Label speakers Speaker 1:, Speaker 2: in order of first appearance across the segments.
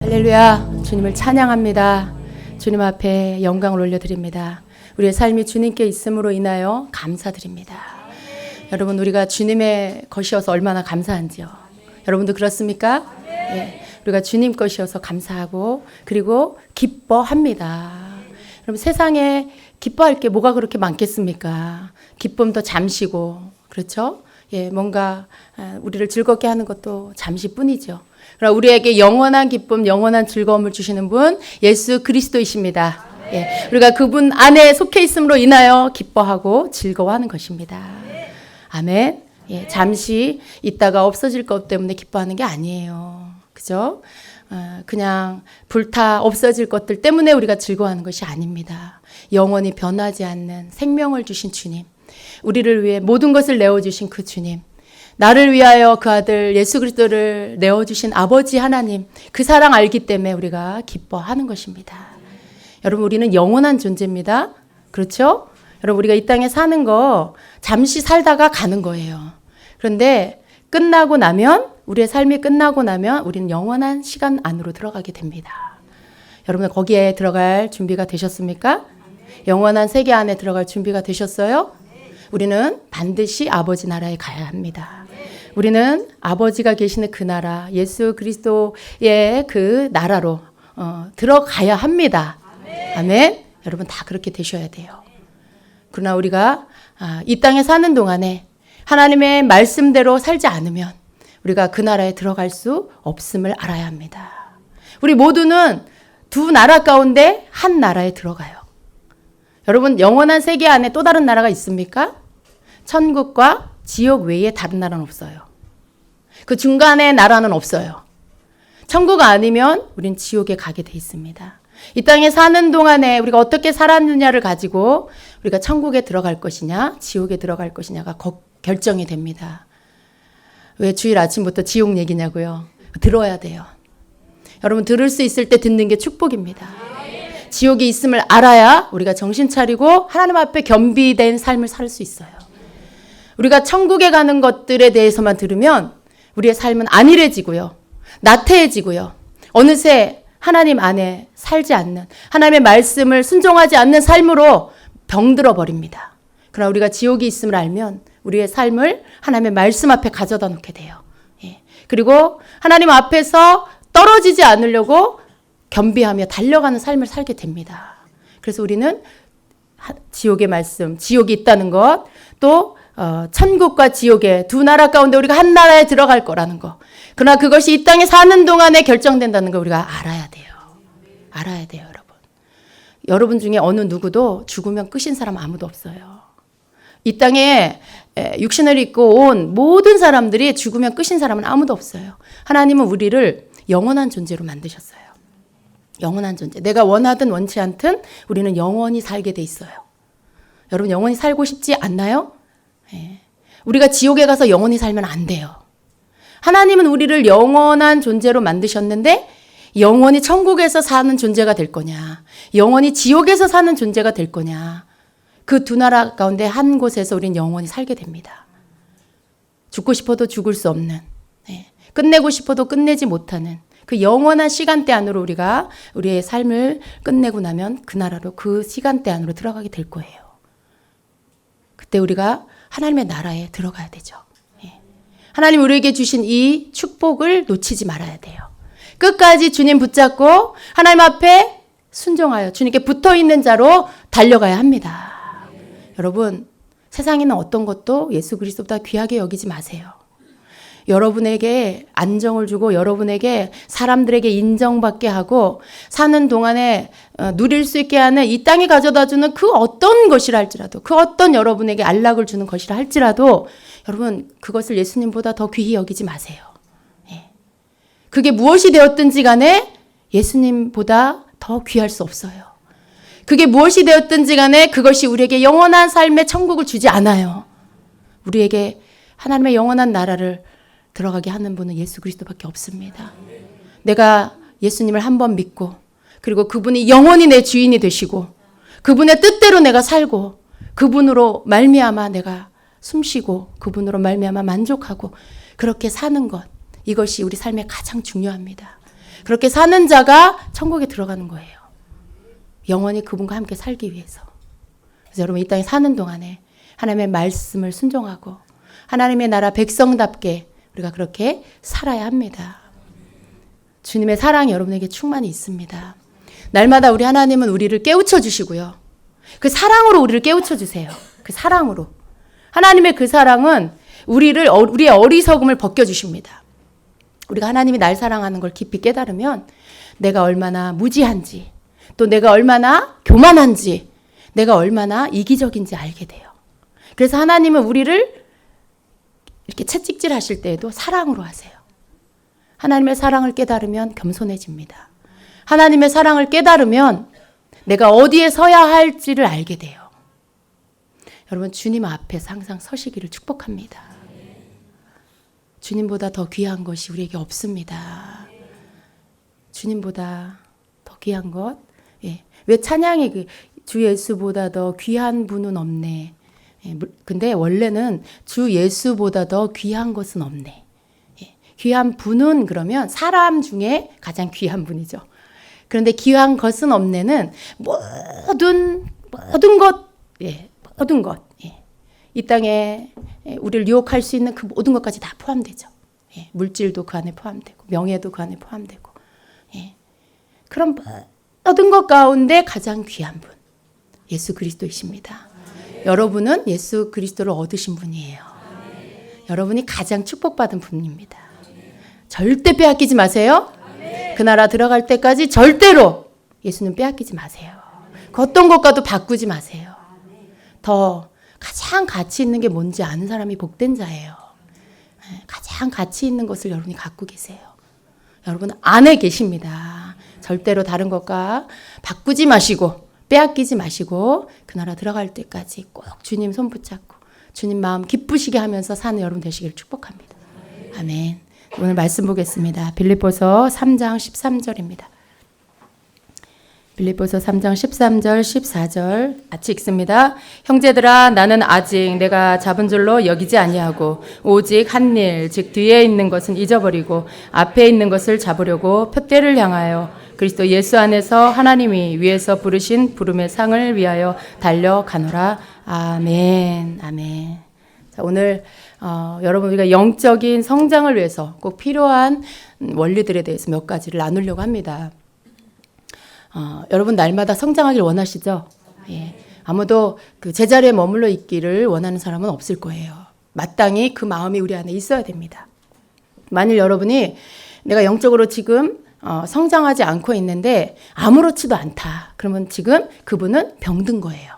Speaker 1: 할렐루야. 주님을 찬양합니다. 주님 앞에 영광을 올려드립니다. 우리의 삶이 주님께 있음으로 인하여 감사드립니다. 여러분, 우리가 주님의 것이어서 얼마나 감사한지요. 여러분도 그렇습니까? 예, 우리가 주님 것이어서 감사하고 그리고 기뻐합니다. 여러분, 세상에 기뻐할 게 뭐가 그렇게 많겠습니까? 기쁨도 잠시고, 그렇죠? 예, 뭔가 우리를 즐겁게 하는 것도 잠시뿐이죠. 그러나 우리에게 영원한 기쁨, 영원한 즐거움을 주시는 분 예수 그리스도이십니다. 예, 우리가 그분 안에 속해 있음으로 인하여 기뻐하고 즐거워하는 것입니다. 아멘. 예, 잠시 있다가 없어질 것 때문에 기뻐하는 게 아니에요. 그죠? 그냥 불타 없어질 것들 때문에 우리가 즐거워하는 것이 아닙니다. 영원히 변하지 않는 생명을 주신 주님, 우리를 위해 모든 것을 내어주신 그 주님, 나를 위하여 그 아들 예수 그리스도를 내어주신 아버지 하나님, 그 사랑 알기 때문에 우리가 기뻐하는 것입니다. 여러분, 우리는 영원한 존재입니다. 그렇죠? 여러분, 우리가 이 땅에 사는 거 잠시 살다가 가는 거예요. 그런데 끝나고 나면, 우리의 삶이 끝나고 나면 우리는 영원한 시간 안으로 들어가게 됩니다. 여러분, 거기에 들어갈 준비가 되셨습니까? 영원한 세계 안에 들어갈 준비가 되셨어요? 우리는 반드시 아버지 나라에 가야 합니다. 우리는 아버지가 계시는 그 나라, 예수 그리스도의 그 나라로 들어가야 합니다. 아멘. 여러분, 다 그렇게 되셔야 돼요. 그러나 우리가 이 땅에 사는 동안에 하나님의 말씀대로 살지 않으면 우리가 그 나라에 들어갈 수 없음을 알아야 합니다. 우리 모두는 두 나라 가운데 한 나라에 들어가요. 여러분, 영원한 세계 안에 또 다른 나라가 있습니까? 천국과 지옥 외에 다른 나라는 없어요. 그 중간에 나라는 없어요. 천국 아니면 우린 지옥에 가게 돼 있습니다. 이 땅에 사는 동안에 우리가 어떻게 살았느냐를 가지고 우리가 천국에 들어갈 것이냐, 지옥에 들어갈 것이냐가 결정이 됩니다. 왜 주일 아침부터 지옥 얘기냐고요? 들어야 돼요. 여러분, 들을 수 있을 때 듣는 게 축복입니다. 지옥이 있음을 알아야 우리가 정신 차리고 하나님 앞에 겸비된 삶을 살 수 있어요. 우리가 천국에 가는 것들에 대해서만 들으면 우리의 삶은 안일해지고요. 나태해지고요. 어느새 하나님 안에 살지 않는, 하나님의 말씀을 순종하지 않는 삶으로 병들어 버립니다. 그러나 우리가 지옥이 있음을 알면 우리의 삶을 하나님의 말씀 앞에 가져다 놓게 돼요. 예. 그리고 하나님 앞에서 떨어지지 않으려고 겸비하며 달려가는 삶을 살게 됩니다. 그래서 우리는 지옥의 말씀, 지옥이 있다는 것, 또 천국과 지옥의 두 나라 가운데 우리가 한 나라에 들어갈 거라는 거. 그러나 그것이 이 땅에 사는 동안에 결정된다는 걸 우리가 알아야 돼요. 알아야 돼요, 여러분. 여러분 중에 어느 누구도 죽으면 끝인 사람 아무도 없어요. 이 땅에 육신을 입고 온 모든 사람들이 죽으면 끝인 사람은 아무도 없어요. 하나님은 우리를 영원한 존재로 만드셨어요. 영원한 존재. 내가 원하든 원치 않든 우리는 영원히 살게 돼 있어요. 여러분, 영원히 살고 싶지 않나요? 예. 우리가 지옥에 가서 영원히 살면 안 돼요. 하나님은 우리를 영원한 존재로 만드셨는데 영원히 천국에서 사는 존재가 될 거냐, 영원히 지옥에서 사는 존재가 될 거냐, 그 두 나라 가운데 한 곳에서 우리는 영원히 살게 됩니다. 죽고 싶어도 죽을 수 없는, 끝내고 싶어도 끝내지 못하는 그 영원한 시간대 안으로 우리가 우리의 삶을 끝내고 나면 그 나라로, 그 시간대 안으로 들어가게 될 거예요. 그때 우리가 하나님의 나라에 들어가야 되죠. 하나님 우리에게 주신 이 축복을 놓치지 말아야 돼요. 끝까지 주님 붙잡고 하나님 앞에 순종하여 주님께 붙어있는 자로 달려가야 합니다. 여러분, 세상에는 어떤 것도 예수 그리스도보다 귀하게 여기지 마세요. 여러분에게 안정을 주고 여러분에게 사람들에게 인정받게 하고 사는 동안에 누릴 수 있게 하는 이 땅이 가져다주는 그 어떤 것이라 할지라도, 그 어떤 여러분에게 안락을 주는 것이라 할지라도 여러분, 그것을 예수님보다 더 귀히 여기지 마세요. 그게 무엇이 되었든지 간에 예수님보다 더 귀할 수 없어요. 그게 무엇이 되었든지 간에 그것이 우리에게 영원한 삶의 천국을 주지 않아요. 우리에게 하나님의 영원한 나라를 들어가게 하는 분은 예수 그리스도밖에 없습니다. 내가 예수님을 한번 믿고 그리고 그분이 영원히 내 주인이 되시고 그분의 뜻대로 내가 살고 그분으로 말미암아 내가 숨쉬고 그분으로 말미암아 만족하고 그렇게 사는 것, 이것이 우리 삶에 가장 중요합니다. 그렇게 사는 자가 천국에 들어가는 거예요. 영원히 그분과 함께 살기 위해서. 그래서 여러분 이 땅에 사는 동안에 하나님의 말씀을 순종하고 하나님의 나라 백성답게 우리가 그렇게 살아야 합니다. 주님의 사랑이 여러분에게 충만히 있습니다. 날마다 우리 하나님은 우리를 깨우쳐 주시고요. 그 사랑으로 우리를 깨우쳐 주세요. 그 사랑으로. 하나님의 그 사랑은 우리의 어리석음을 벗겨주십니다. 우리가 하나님이 날 사랑하는 걸 깊이 깨달으면 내가 얼마나 무지한지, 또 내가 얼마나 교만한지, 내가 얼마나 이기적인지 알게 돼요. 그래서 하나님은 우리를 이렇게 채찍질 하실 때에도 사랑으로 하세요. 하나님의 사랑을 깨달으면 겸손해집니다. 하나님의 사랑을 깨달으면 내가 어디에 서야 할지를 알게 돼요. 여러분 주님 앞에서 항상 서시기를 축복합니다. 주님보다 더 귀한 것이 우리에게 없습니다. 주님보다 더 귀한 것. 예. 왜 찬양이 주 예수보다 더 귀한 분은 없네. 예. 근데 원래는 주 예수보다 더 귀한 것은 없네. 예. 귀한 분은 그러면 사람 중에 가장 귀한 분이죠. 그런데 귀한 것은 없네는 모든 것, 예. 모든 것. 예. 이 땅에 우리를 유혹할 수 있는 그 모든 것까지 다 포함되죠. 예. 물질도 그 안에 포함되고 명예도 그 안에 포함되고. 예. 그럼 모든 것 가운데 가장 귀한 분 예수 그리스도이십니다. 여러분은 예수 그리스도를 얻으신 분이에요. 여러분이 가장 축복받은 분입니다. 절대 빼앗기지 마세요. 그 나라 들어갈 때까지 절대로 예수는 빼앗기지 마세요. 그 어떤 것과도 바꾸지 마세요. 더 가장 가치 있는 게 뭔지 아는 사람이 복된 자예요. 가장 가치 있는 것을 여러분이 갖고 계세요. 여러분 안에 계십니다. 절대로 다른 것과 바꾸지 마시고 빼앗기지 마시고 그 나라 들어갈 때까지 꼭 주님 손 붙잡고 주님 마음 기쁘시게 하면서 사는 여러분 되시기를 축복합니다. 아멘. 오늘 말씀 보겠습니다. 빌립보서 3장 13절입니다. 빌립보서 3장 13절 14절 같이 읽습니다. 형제들아 나는 아직 내가 잡은 줄로 여기지 아니하고 오직 한 일 즉 뒤에 있는 것은 잊어버리고 앞에 있는 것을 잡으려고 표대를 향하여 그리스도 예수 안에서 하나님이 위에서 부르신 부름의 상을 위하여 달려가노라. 아멘. 아멘. 자, 오늘 여러분 우리가 영적인 성장을 위해서 꼭 필요한 원리들에 대해서 몇 가지를 나누려고 합니다. 여러분 날마다 성장하길 원하시죠? 예. 아무도 그 제자리에 머물러 있기를 원하는 사람은 없을 거예요. 마땅히 그 마음이 우리 안에 있어야 됩니다. 만일 여러분이 내가 영적으로 지금 성장하지 않고 있는데 아무렇지도 않다. 그러면 지금 그분은 병든 거예요.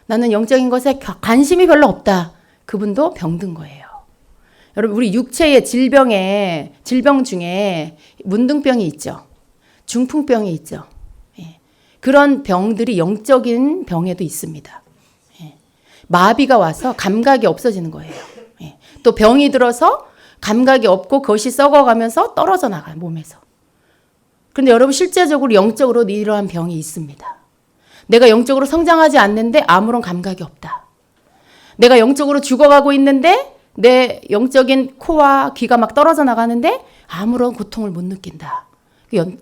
Speaker 1: 나는 영적인 것에 관심이 별로 없다. 그분도 병든 거예요. 여러분 우리 육체의 질병 중에 문둥병이 있죠. 중풍병이 있죠. 예. 그런 병들이 영적인 병에도 있습니다. 예. 마비가 와서 감각이 없어지는 거예요. 예. 또 병이 들어서 감각이 없고 그것이 썩어가면서 떨어져 나가요, 몸에서. 그런데 여러분 실제적으로 영적으로 이러한 병이 있습니다. 내가 영적으로 성장하지 않는데 아무런 감각이 없다. 내가 영적으로 죽어가고 있는데 내 영적인 코와 귀가 막 떨어져 나가는데 아무런 고통을 못 느낀다.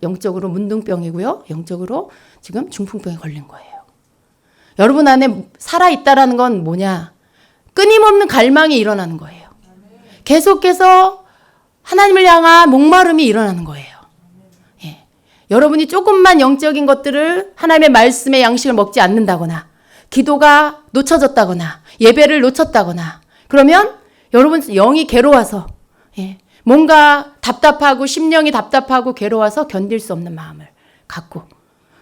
Speaker 1: 영적으로 문둥병이고요. 영적으로 지금 중풍병에 걸린 거예요. 여러분 안에 살아있다라는 건 뭐냐? 끊임없는 갈망이 일어나는 거예요. 계속해서 하나님을 향한 목마름이 일어나는 거예요. 예. 여러분이 조금만 영적인 것들을 하나님의 말씀의 양식을 먹지 않는다거나 기도가 놓쳐졌다거나 예배를 놓쳤다거나 그러면 여러분 영이 괴로워서 예. 뭔가 답답하고 심령이 답답하고 괴로워서 견딜 수 없는 마음을 갖고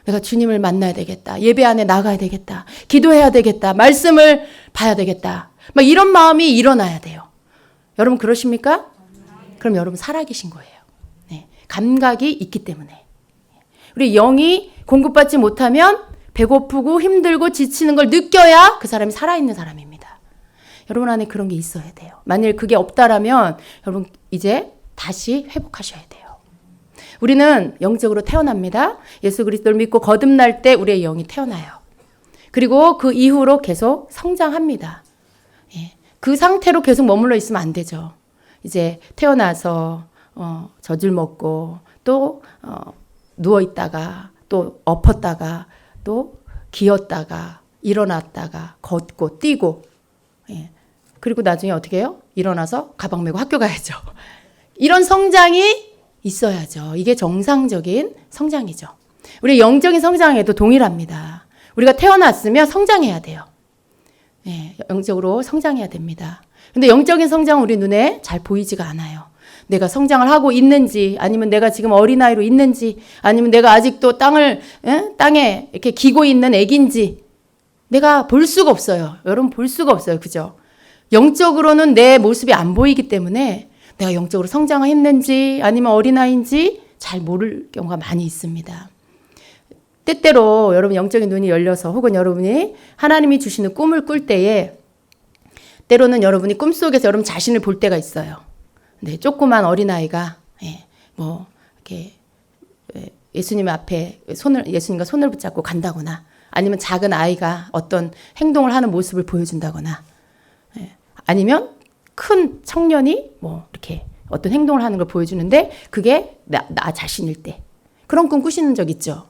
Speaker 1: 내가 주님을 만나야 되겠다. 예배 안에 나가야 되겠다. 기도해야 되겠다. 말씀을 봐야 되겠다. 막 이런 마음이 일어나야 돼요. 여러분 그러십니까? 그럼 여러분 살아계신 거예요. 네. 감각이 있기 때문에. 우리 영이 공급받지 못하면 배고프고 힘들고 지치는 걸 느껴야 그 사람이 살아있는 사람입니다. 여러분 안에 그런 게 있어야 돼요. 만일 그게 없다라면 여러분 이제 다시 회복하셔야 돼요. 우리는 영적으로 태어납니다. 예수 그리스도를 믿고 거듭날 때 우리의 영이 태어나요. 그리고 그 이후로 계속 성장합니다. 예. 그 상태로 계속 머물러 있으면 안 되죠. 이제 태어나서 젖을 먹고 또 누워 있다가 또 엎었다가 또 기었다가 일어났다가 걷고 뛰고, 예. 그리고 나중에 어떻게 해요? 일어나서 가방 메고 학교 가야죠. 이런 성장이 있어야죠. 이게 정상적인 성장이죠. 우리 영적인 성장에도 동일합니다. 우리가 태어났으면 성장해야 돼요. 예, 영적으로 성장해야 됩니다. 근데 영적인 성장은 우리 눈에 잘 보이지가 않아요. 내가 성장을 하고 있는지, 아니면 내가 지금 어린아이로 있는지, 아니면 내가 아직도 땅에 이렇게 기고 있는 애기인지 내가 볼 수가 없어요. 여러분 볼 수가 없어요. 그죠? 영적으로는 내 모습이 안 보이기 때문에 내가 영적으로 성장을 했는지 아니면 어린아이인지 잘 모를 경우가 많이 있습니다. 때때로 여러분 영적인 눈이 열려서 혹은 여러분이 하나님이 주시는 꿈을 꿀 때에 때로는 여러분이 꿈속에서 여러분 자신을 볼 때가 있어요. 네, 조그만 어린아이가 뭐 이렇게 예수님 앞에 예수님과 손을 붙잡고 간다거나, 아니면 작은 아이가 어떤 행동을 하는 모습을 보여준다거나, 아니면 큰 청년이 뭐 이렇게 어떤 행동을 하는 걸 보여주는데 그게 나 자신일 때 그런 꿈 꾸시는 적 있죠.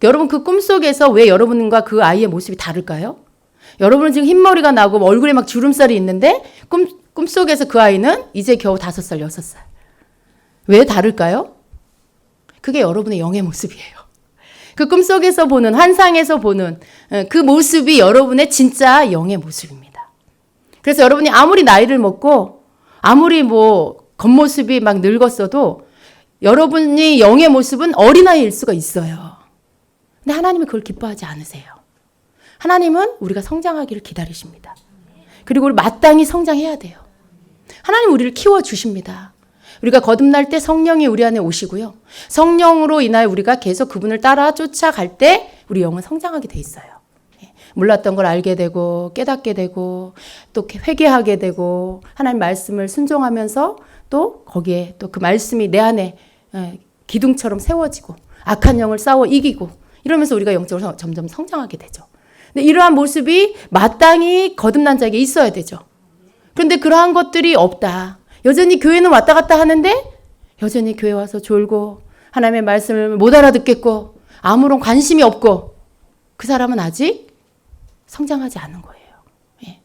Speaker 1: 여러분 그 꿈속에서 왜 여러분과 그 아이의 모습이 다를까요? 여러분은 지금 흰머리가 나고 얼굴에 막 주름살이 있는데 꿈속에서 그 아이는 이제 겨우 5살, 6살. 왜 다를까요? 그게 여러분의 영의 모습이에요. 그 꿈속에서 보는, 환상에서 보는 그 모습이 여러분의 진짜 영의 모습입니다. 그래서 여러분이 아무리 나이를 먹고 아무리 뭐 겉모습이 막 늙었어도 여러분이 영의 모습은 어린아이일 수가 있어요. 근데 하나님은 그걸 기뻐하지 않으세요. 하나님은 우리가 성장하기를 기다리십니다. 그리고 우리 마땅히 성장해야 돼요. 하나님 우리를 키워주십니다. 우리가 거듭날 때 성령이 우리 안에 오시고요. 성령으로 인하여 우리가 계속 그분을 따라 쫓아갈 때 우리 영은 성장하게 돼 있어요. 몰랐던 걸 알게 되고 깨닫게 되고 또 회개하게 되고 하나님 말씀을 순종하면서 또 거기에 또 그 말씀이 내 안에 기둥처럼 세워지고 악한 영을 싸워 이기고 이러면서 우리가 영적으로 점점 성장하게 되죠. 근데 이러한 모습이 마땅히 거듭난 자에게 있어야 되죠. 그런데 그러한 것들이 없다. 여전히 교회는 왔다 갔다 하는데 여전히 교회 와서 졸고 하나님의 말씀을 못 알아듣겠고 아무런 관심이 없고 그 사람은 아직 성장하지 않은 거예요. 예.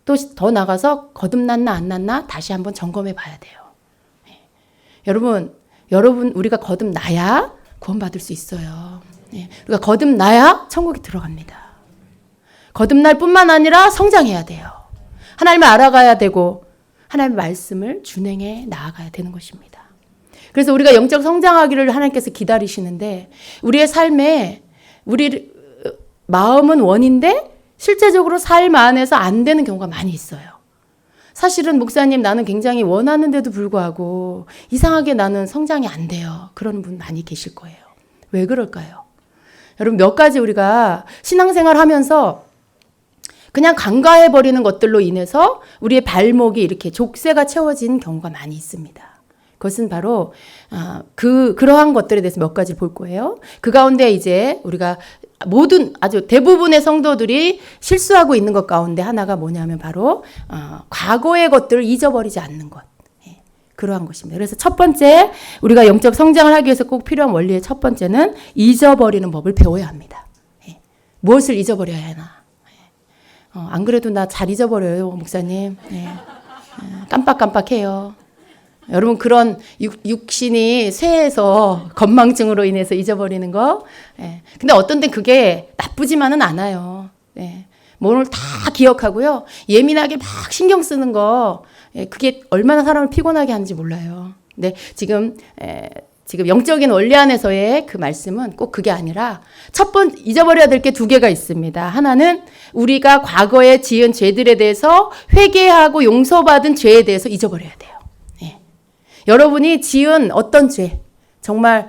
Speaker 1: 또 더 나가서 거듭났나 안 났나 다시 한번 점검해 봐야 돼요. 예. 여러분 우리가 거듭나야 구원받을 수 있어요. 예. 우리가 거듭나야 천국에 들어갑니다. 거듭날 뿐만 아니라 성장해야 돼요. 하나님을 알아가야 되고 하나님의 말씀을 준행해 나아가야 되는 것입니다. 그래서 우리가 영적 성장하기를 하나님께서 기다리시는데 우리의 삶에 우리 마음은 원인데 실제적으로 삶 안에서 안 되는 경우가 많이 있어요. 사실은 목사님 나는 굉장히 원하는데도 불구하고 이상하게 나는 성장이 안 돼요. 그런 분 많이 계실 거예요. 왜 그럴까요? 여러분 몇 가지 우리가 신앙생활 하면서 그냥 간과해버리는 것들로 인해서 우리의 발목이 이렇게 족쇄가 채워진 경우가 많이 있습니다. 그것은 바로 그러한 것들에 대해서 몇 가지 볼 거예요. 그 가운데 이제 우리가 아주 대부분의 성도들이 실수하고 있는 것 가운데 하나가 뭐냐면 바로 과거의 것들을 잊어버리지 않는 것. 예, 그러한 것입니다. 그래서 첫 번째 우리가 영적 성장을 하기 위해서 꼭 필요한 원리의 첫 번째는 잊어버리는 법을 배워야 합니다. 예, 무엇을 잊어버려야 하나? 안 그래도 나 잘 잊어버려요, 목사님. 네. 깜빡깜빡해요. 여러분 그런 육신이 쇠해서 건망증으로 인해서 잊어버리는 거. 네. 근데 어떤 땐 그게 나쁘지만은 않아요. 네. 몸을 다 기억하고요. 예민하게 막 신경 쓰는 거. 그게 얼마나 사람을 피곤하게 하는지 몰라요. 근데 지금 영적인 원리 안에서의 그 말씀은 꼭 그게 아니라 잊어버려야 될 게 2개가 있습니다. 하나는 우리가 과거에 지은 죄들에 대해서 회개하고 용서받은 죄에 대해서 잊어버려야 돼요. 예. 여러분이 지은 어떤 죄, 정말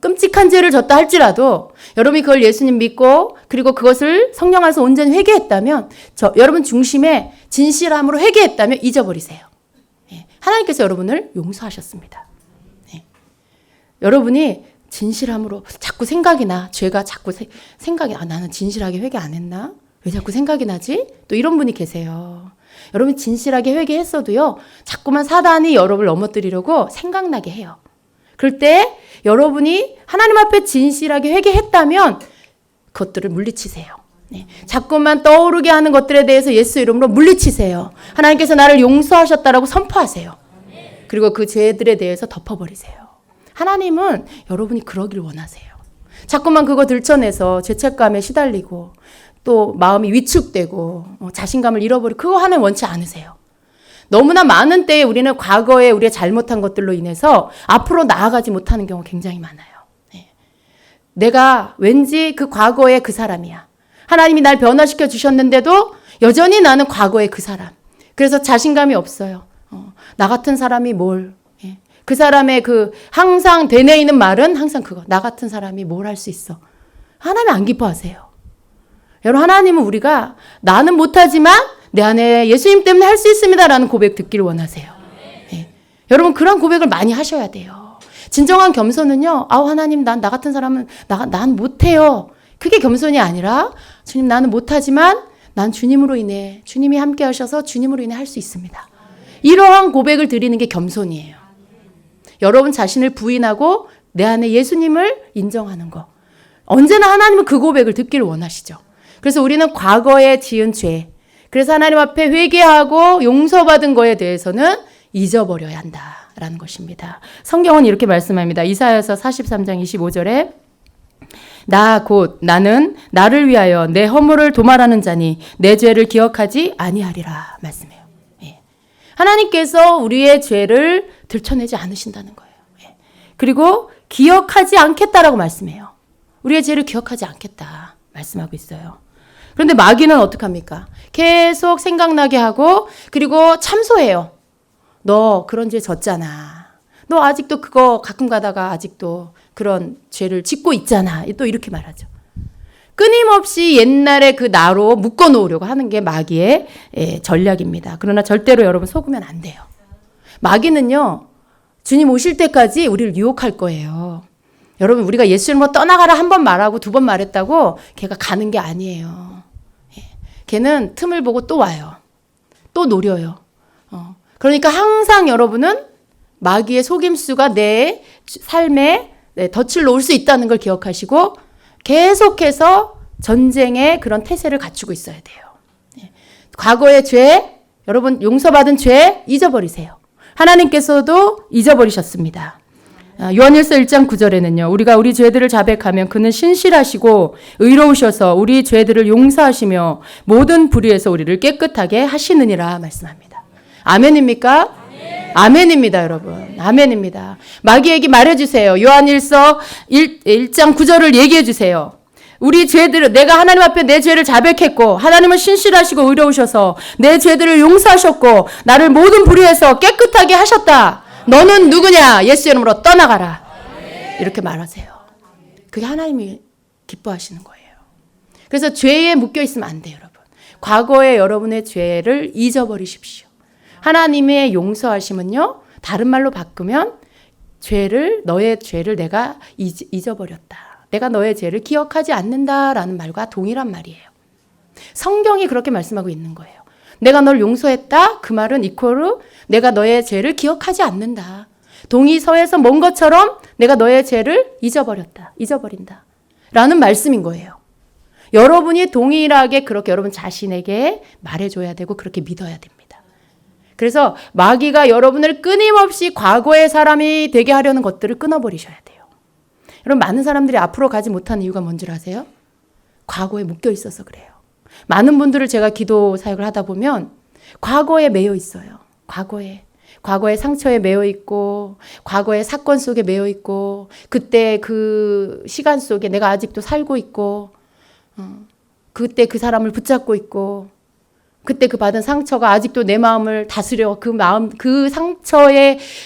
Speaker 1: 끔찍한 죄를 졌다 할지라도 여러분이 그걸 예수님 믿고 그리고 그것을 성령 안에서 온전히 회개했다면 여러분 중심에 진실함으로 회개했다면 잊어버리세요. 예. 하나님께서 여러분을 용서하셨습니다. 여러분이 진실함으로 자꾸 생각이 나. 죄가 자꾸 생각이 나는 진실하게 회개 안 했나? 왜 자꾸 생각이 나지? 또 이런 분이 계세요. 여러분 진실하게 회개했어도요. 자꾸만 사단이 여러분을 넘어뜨리려고 생각나게 해요. 그럴 때 여러분이 하나님 앞에 진실하게 회개했다면 그것들을 물리치세요. 네. 자꾸만 떠오르게 하는 것들에 대해서 예수 이름으로 물리치세요. 하나님께서 나를 용서하셨다라고 선포하세요. 그리고 그 죄들에 대해서 덮어버리세요. 하나님은 여러분이 그러길 원하세요. 자꾸만 그거 들춰내서 죄책감에 시달리고 또 마음이 위축되고 자신감을 잃어버리고 그거 하나님 원치 않으세요. 너무나 많은 때에 우리는 과거에 우리가 잘못한 것들로 인해서 앞으로 나아가지 못하는 경우가 굉장히 많아요. 네. 내가 왠지 그 과거의 그 사람이야. 하나님이 날 변화시켜 주셨는데도 여전히 나는 과거의 그 사람. 그래서 자신감이 없어요. 나 같은 사람이 뭘. 예. 그 사람의 그 항상 되뇌이는 말은 항상 그거. 나 같은 사람이 뭘 할 수 있어. 하나님 안 기뻐하세요. 여러분 하나님은 우리가 나는 못하지만 내 안에 예수님 때문에 할 수 있습니다라는 고백 듣기를 원하세요. 네. 여러분 그런 고백을 많이 하셔야 돼요. 진정한 겸손은요. 하나님 나 같은 사람은 난 못해요. 그게 겸손이 아니라 주님 나는 못하지만 난 주님으로 인해 주님이 함께 하셔서 주님으로 인해 할 수 있습니다. 이러한 고백을 드리는 게 겸손이에요. 여러분 자신을 부인하고 내 안에 예수님을 인정하는 거. 언제나 하나님은 그 고백을 듣기를 원하시죠. 그래서 우리는 과거에 지은 죄, 그래서 하나님 앞에 회개하고 용서받은 거에 대해서는 잊어버려야 한다라는 것입니다. 성경은 이렇게 말씀합니다. 이사야서 43장 25절에 나 곧 나는 나를 위하여 내 허물을 도말하는 자니 내 죄를 기억하지 아니하리라 말씀해요. 예. 하나님께서 우리의 죄를 들춰내지 않으신다는 거예요. 예. 그리고 기억하지 않겠다라고 말씀해요. 우리의 죄를 기억하지 않겠다 말씀하고 있어요. 그런데 마귀는 어떡합니까? 계속 생각나게 하고 그리고 참소해요. 너 그런 죄 졌잖아. 너 아직도 그거 가끔 가다가 아직도 그런 죄를 짓고 있잖아. 또 이렇게 말하죠. 끊임없이 옛날에 그 나로 묶어놓으려고 하는 게 마귀의 전략입니다. 그러나 절대로 여러분 속으면 안 돼요. 마귀는요. 주님 오실 때까지 우리를 유혹할 거예요. 여러분 우리가 예수님으로 떠나가라 한 번 말하고 두 번 말했다고 걔가 가는 게 아니에요. 걔는 틈을 보고 또 와요. 또 노려요. 그러니까 항상 여러분은 마귀의 속임수가 내 삶에 덫을 놓을 수 있다는 걸 기억하시고 계속해서 전쟁의 그런 태세를 갖추고 있어야 돼요. 과거의 죄, 여러분 용서받은 죄 잊어버리세요. 하나님께서도 잊어버리셨습니다. 요한일서 1장 9절에는요. 우리가 우리 죄들을 자백하면 그는 신실하시고 의로우셔서 우리 죄들을 용서하시며 모든 불의에서 우리를 깨끗하게 하시느니라 말씀합니다. 아멘입니까? 아멘입니다, 여러분. 아멘입니다. 마귀에게 말해주세요. 요한일서 1장 9절을 얘기해주세요. 우리 죄들을 내가 하나님 앞에 내 죄를 자백했고 하나님은 신실하시고 의로우셔서 내 죄들을 용서하셨고 나를 모든 불의에서 깨끗하게 하셨다. 너는 누구냐? 예수 이름으로 떠나가라. 이렇게 말하세요. 그게 하나님이 기뻐하시는 거예요. 그래서 죄에 묶여 있으면 안 돼요, 여러분. 과거의 여러분의 죄를 잊어버리십시오. 하나님의 용서하심은요. 다른 말로 바꾸면 너의 죄를 내가 잊어버렸다. 내가 너의 죄를 기억하지 않는다라는 말과 동일한 말이에요. 성경이 그렇게 말씀하고 있는 거예요. 내가 널 용서했다. 그 말은 이코르 내가 너의 죄를 기억하지 않는다. 동의서에서 뭔 것처럼 내가 너의 죄를 잊어버린다. 라는 말씀인 거예요. 여러분이 동일하게 그렇게 여러분 자신에게 말해줘야 되고 그렇게 믿어야 됩니다. 그래서 마귀가 여러분을 끊임없이 과거의 사람이 되게 하려는 것들을 끊어버리셔야 돼요. 여러분 많은 사람들이 앞으로 가지 못하는 이유가 뭔지 아세요? 과거에 묶여 있어서 그래요. 많은 분들을 제가 기도 사역을 하다 보면 과거에 매여 있어요. 과거의 상처에 매여 있고 과거의 사건 속에 매여 있고 그때 그 시간 속에 내가 아직도 살고 있고 그때 그 사람을 붙잡고 있고 그때 그 받은 상처가 아직도 내 마음을 다스려 그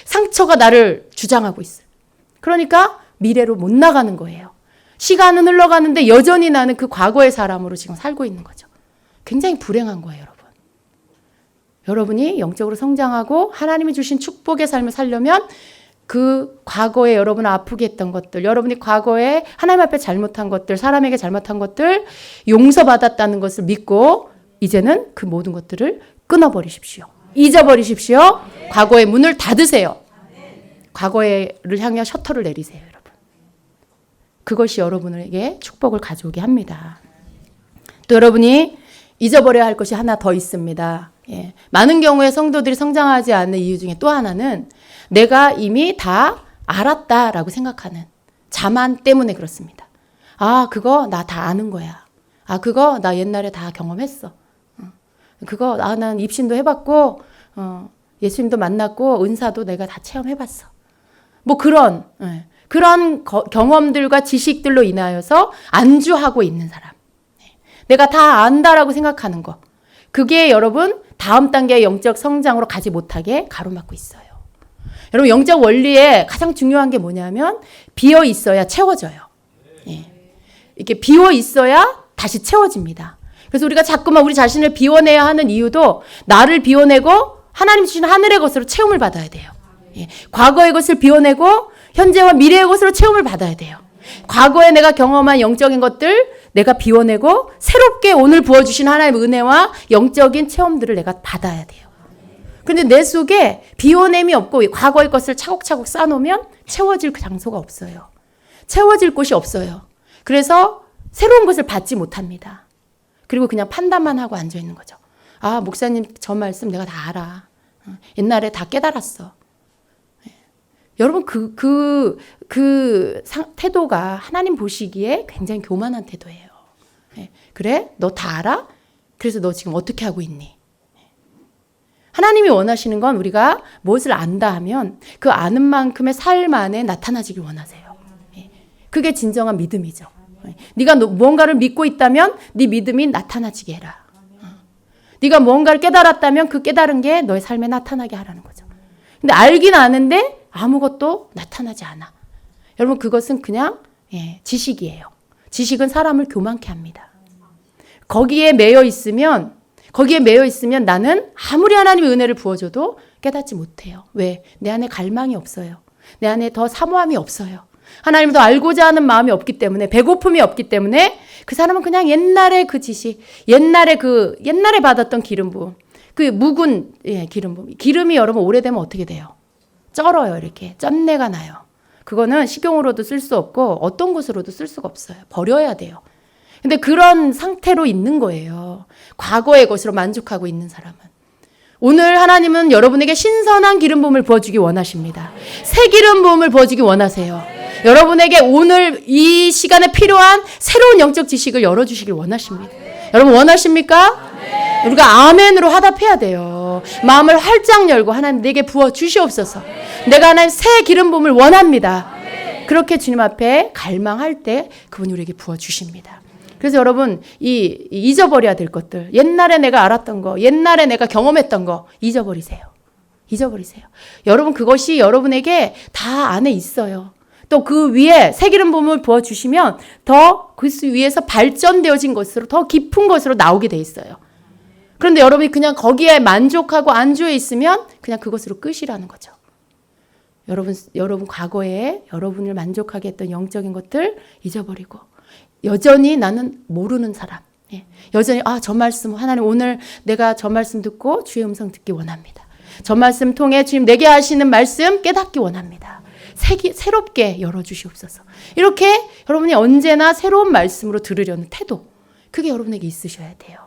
Speaker 1: 상처가 나를 주장하고 있어요. 그러니까 미래로 못 나가는 거예요. 시간은 흘러가는데 여전히 나는 그 과거의 사람으로 지금 살고 있는 거죠. 굉장히 불행한 거예요, 여러분. 여러분이 영적으로 성장하고 하나님이 주신 축복의 삶을 살려면 그 과거에 여러분을 아프게 했던 것들, 여러분이 과거에 하나님 앞에 잘못한 것들, 사람에게 잘못한 것들 용서받았다는 것을 믿고 이제는 그 모든 것들을 끊어버리십시오. 잊어버리십시오. 과거의 문을 닫으세요. 과거를 향해 셔터를 내리세요, 여러분. 그것이 여러분에게 축복을 가져오게 합니다. 또 여러분이 잊어버려야 할 것이 하나 더 있습니다. 예. 많은 경우에 성도들이 성장하지 않는 이유 중에 또 하나는 내가 이미 다 알았다라고 생각하는 자만 때문에 그렇습니다. 아, 그거 나 다 아는 거야. 아, 그거 나 옛날에 다 경험했어. 그거 난 입신도 해봤고 예수님도 만났고 은사도 내가 다 체험해봤어. 뭐 그런 경험들과 지식들로 인하여서 안주하고 있는 사람. 내가 다 안다라고 생각하는 거. 그게 여러분 다음 단계의 영적 성장으로 가지 못하게 가로막고 있어요. 여러분 영적 원리에 가장 중요한 게 뭐냐면 비어 있어야 채워져요. 예. 이렇게 비어 있어야 다시 채워집니다. 그래서 우리가 자꾸만 우리 자신을 비워내야 하는 이유도 나를 비워내고 하나님 주신 하늘의 것으로 채움을 받아야 돼요. 예. 과거의 것을 비워내고 현재와 미래의 것으로 채움을 받아야 돼요. 과거에 내가 경험한 영적인 것들 내가 비워내고 새롭게 오늘 부어주신 하나님의 은혜와 영적인 체험들을 내가 받아야 돼요. 그런데 내 속에 비워냄이 없고 과거의 것을 차곡차곡 쌓아놓으면 채워질 장소가 없어요. 채워질 곳이 없어요. 그래서 새로운 것을 받지 못합니다. 그리고 그냥 판단만 하고 앉아있는 거죠. 아, 목사님 저 말씀 내가 다 알아. 옛날에 다 깨달았어. 여러분 태도가 하나님 보시기에 굉장히 교만한 태도예요. 그래? 너 다 알아? 그래서 너 지금 어떻게 하고 있니? 하나님이 원하시는 건 우리가 무엇을 안다 하면 그 아는 만큼의 삶 안에 나타나지길 원하세요. 그게 진정한 믿음이죠. 네가 무언가를 믿고 있다면 네 믿음이 나타나지게 해라. 네가 무언가를 깨달았다면 그 깨달은 게 너의 삶에 나타나게 하라는 거죠. 근데 알긴 아는데 아무것도 나타나지 않아. 여러분 그것은 그냥 지식이에요. 지식은 사람을 교만케 합니다. 거기에 매여 있으면 나는 아무리 하나님의 은혜를 부어줘도 깨닫지 못해요. 왜? 내 안에 갈망이 없어요. 내 안에 더 사모함이 없어요. 하나님을 더 알고자 하는 마음이 없기 때문에, 배고픔이 없기 때문에 그 사람은 그냥 옛날에 그 지식, 옛날에 받았던 기름 부음, 그 묵은 기름 부음. 기름이 여러분 오래되면 어떻게 돼요? 쩔어요. 이렇게 쩐내가 나요. 그거는 식용으로도 쓸 수 없고 어떤 것으로도 쓸 수가 없어요. 버려야 돼요. 근데 그런 상태로 있는 거예요. 과거의 것으로 만족하고 있는 사람은. 오늘 하나님은 여러분에게 신선한 기름 부음을 부어주기 원하십니다. 새 기름 부음을 부어주기 원하세요. 여러분에게 오늘 이 시간에 필요한 새로운 영적 지식을 열어주시길 원하십니다. 여러분 원하십니까? 우리가 아멘으로 화답해야 돼요. 마음을 활짝 열고 하나님 내게 부어주시옵소서. 내가 하나님 새 기름 부음을 원합니다. 그렇게 주님 앞에 갈망할 때 그분이 우리에게 부어주십니다. 그래서 여러분 잊어버려야 될 것들, 옛날에 내가 알았던 거, 옛날에 내가 경험했던 거 잊어버리세요. 여러분 그것이 여러분에게 다 안에 있어요. 또 그 위에 새 기름 부음을 부어주시면 더 그 위에서 발전되어진 것으로 더 깊은 것으로 나오게 돼 있어요. 그런데 여러분이 그냥 거기에 만족하고 안주해 있으면 그냥 그것으로 끝이라는 거죠. 여러분 과거에 여러분을 만족하게 했던 영적인 것들 잊어버리고 여전히 나는 모르는 사람. 여전히 저 말씀 하나님 오늘 내가 저 말씀 듣고 주의 음성 듣기 원합니다. 저 말씀 통해 주님 내게 하시는 말씀 깨닫기 원합니다. 새롭게 열어주시옵소서. 이렇게 여러분이 언제나 새로운 말씀으로 들으려는 태도 그게 여러분에게 있으셔야 돼요.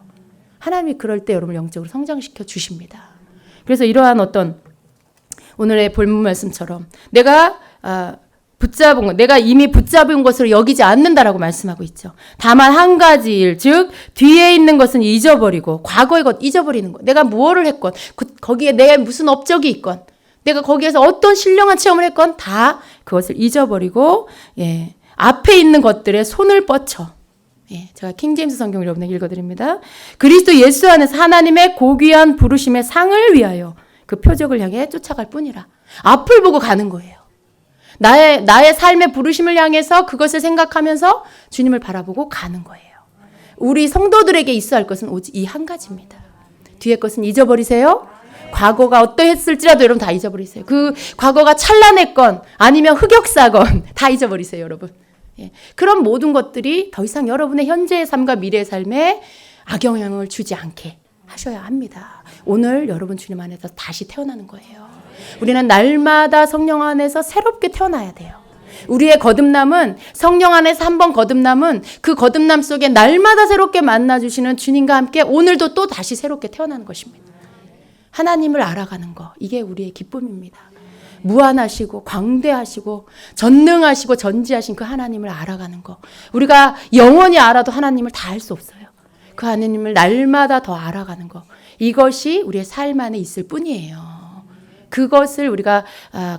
Speaker 1: 하나님이 그럴 때 여러분을 영적으로 성장시켜 주십니다. 그래서 이러한 어떤 오늘의 본문 말씀처럼 내가 이미 붙잡은 것으로 여기지 않는다라고 말씀하고 있죠. 다만 한 가지 일, 즉 뒤에 있는 것은 잊어버리고 과거의 것 잊어버리는 것. 내가 무엇을 했건 거기에 내 무슨 업적이 있건 내가 거기에서 어떤 신령한 체험을 했건 다 그것을 잊어버리고 앞에 있는 것들에 손을 뻗쳐. 제가 킹제임스 성경을 여러분에게 읽어드립니다. 그리스도 예수 안에서 하나님의 고귀한 부르심의 상을 위하여 그 표적을 향해 쫓아갈 뿐이라. 앞을 보고 가는 거예요. 나의 삶의 부르심을 향해서 그것을 생각하면서 주님을 바라보고 가는 거예요. 우리 성도들에게 있어야 할 것은 오직 이 한 가지입니다. 뒤에 것은 잊어버리세요. 과거가 어떠했을지라도 여러분 다 잊어버리세요. 그 과거가 찬란했건 아니면 흑역사건 다 잊어버리세요, 여러분. 그런 모든 것들이 더 이상 여러분의 현재의 삶과 미래의 삶에 악영향을 주지 않게 하셔야 합니다. 오늘 여러분 주님 안에서 다시 태어나는 거예요. 우리는 날마다 성령 안에서 새롭게 태어나야 돼요. 우리의 거듭남은 성령 안에서 한번 거듭남은 그 거듭남 속에 날마다 새롭게 만나주시는 주님과 함께 오늘도 또 다시 새롭게 태어나는 것입니다. 하나님을 알아가는 거, 이게 우리의 기쁨입니다. 무한하시고 광대하시고 전능하시고 전지하신 그 하나님을 알아가는 거. 우리가 영원히 알아도 하나님을 다 알 수 없어요. 그 하나님을 날마다 더 알아가는 거. 이것이 우리의 삶 안에 있을 뿐이에요. 그것을 우리가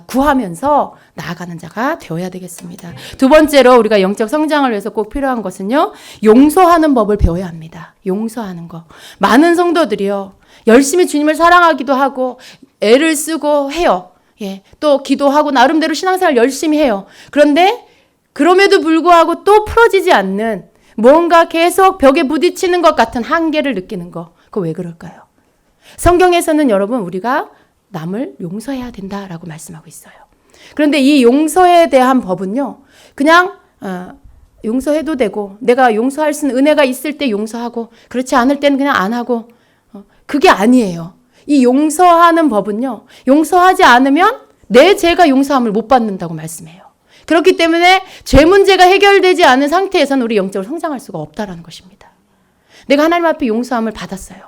Speaker 1: 구하면서 나아가는 자가 되어야 되겠습니다. 두 번째로 우리가 영적 성장을 위해서 꼭 필요한 것은요. 용서하는 법을 배워야 합니다. 용서하는 거. 많은 성도들이요. 열심히 주님을 사랑하기도 하고 애를 쓰고 해요. 예, 또 기도하고 나름대로 신앙생활 열심히 해요. 그런데 그럼에도 불구하고 또 풀어지지 않는 뭔가 계속 벽에 부딪히는 것 같은 한계를 느끼는 거. 그거 왜 그럴까요? 성경에서는 여러분 우리가 남을 용서해야 된다라고 말씀하고 있어요. 그런데 이 용서에 대한 법은요. 그냥 용서해도 되고 내가 용서할 수 있는 은혜가 있을 때 용서하고 그렇지 않을 때는 그냥 안 하고 그게 아니에요. 이 용서하는 법은요. 용서하지 않으면 내 죄가 용서함을 못 받는다고 말씀해요. 그렇기 때문에 죄 문제가 해결되지 않은 상태에서는 우리 영적으로 성장할 수가 없다라는 것입니다. 내가 하나님 앞에 용서함을 받았어요.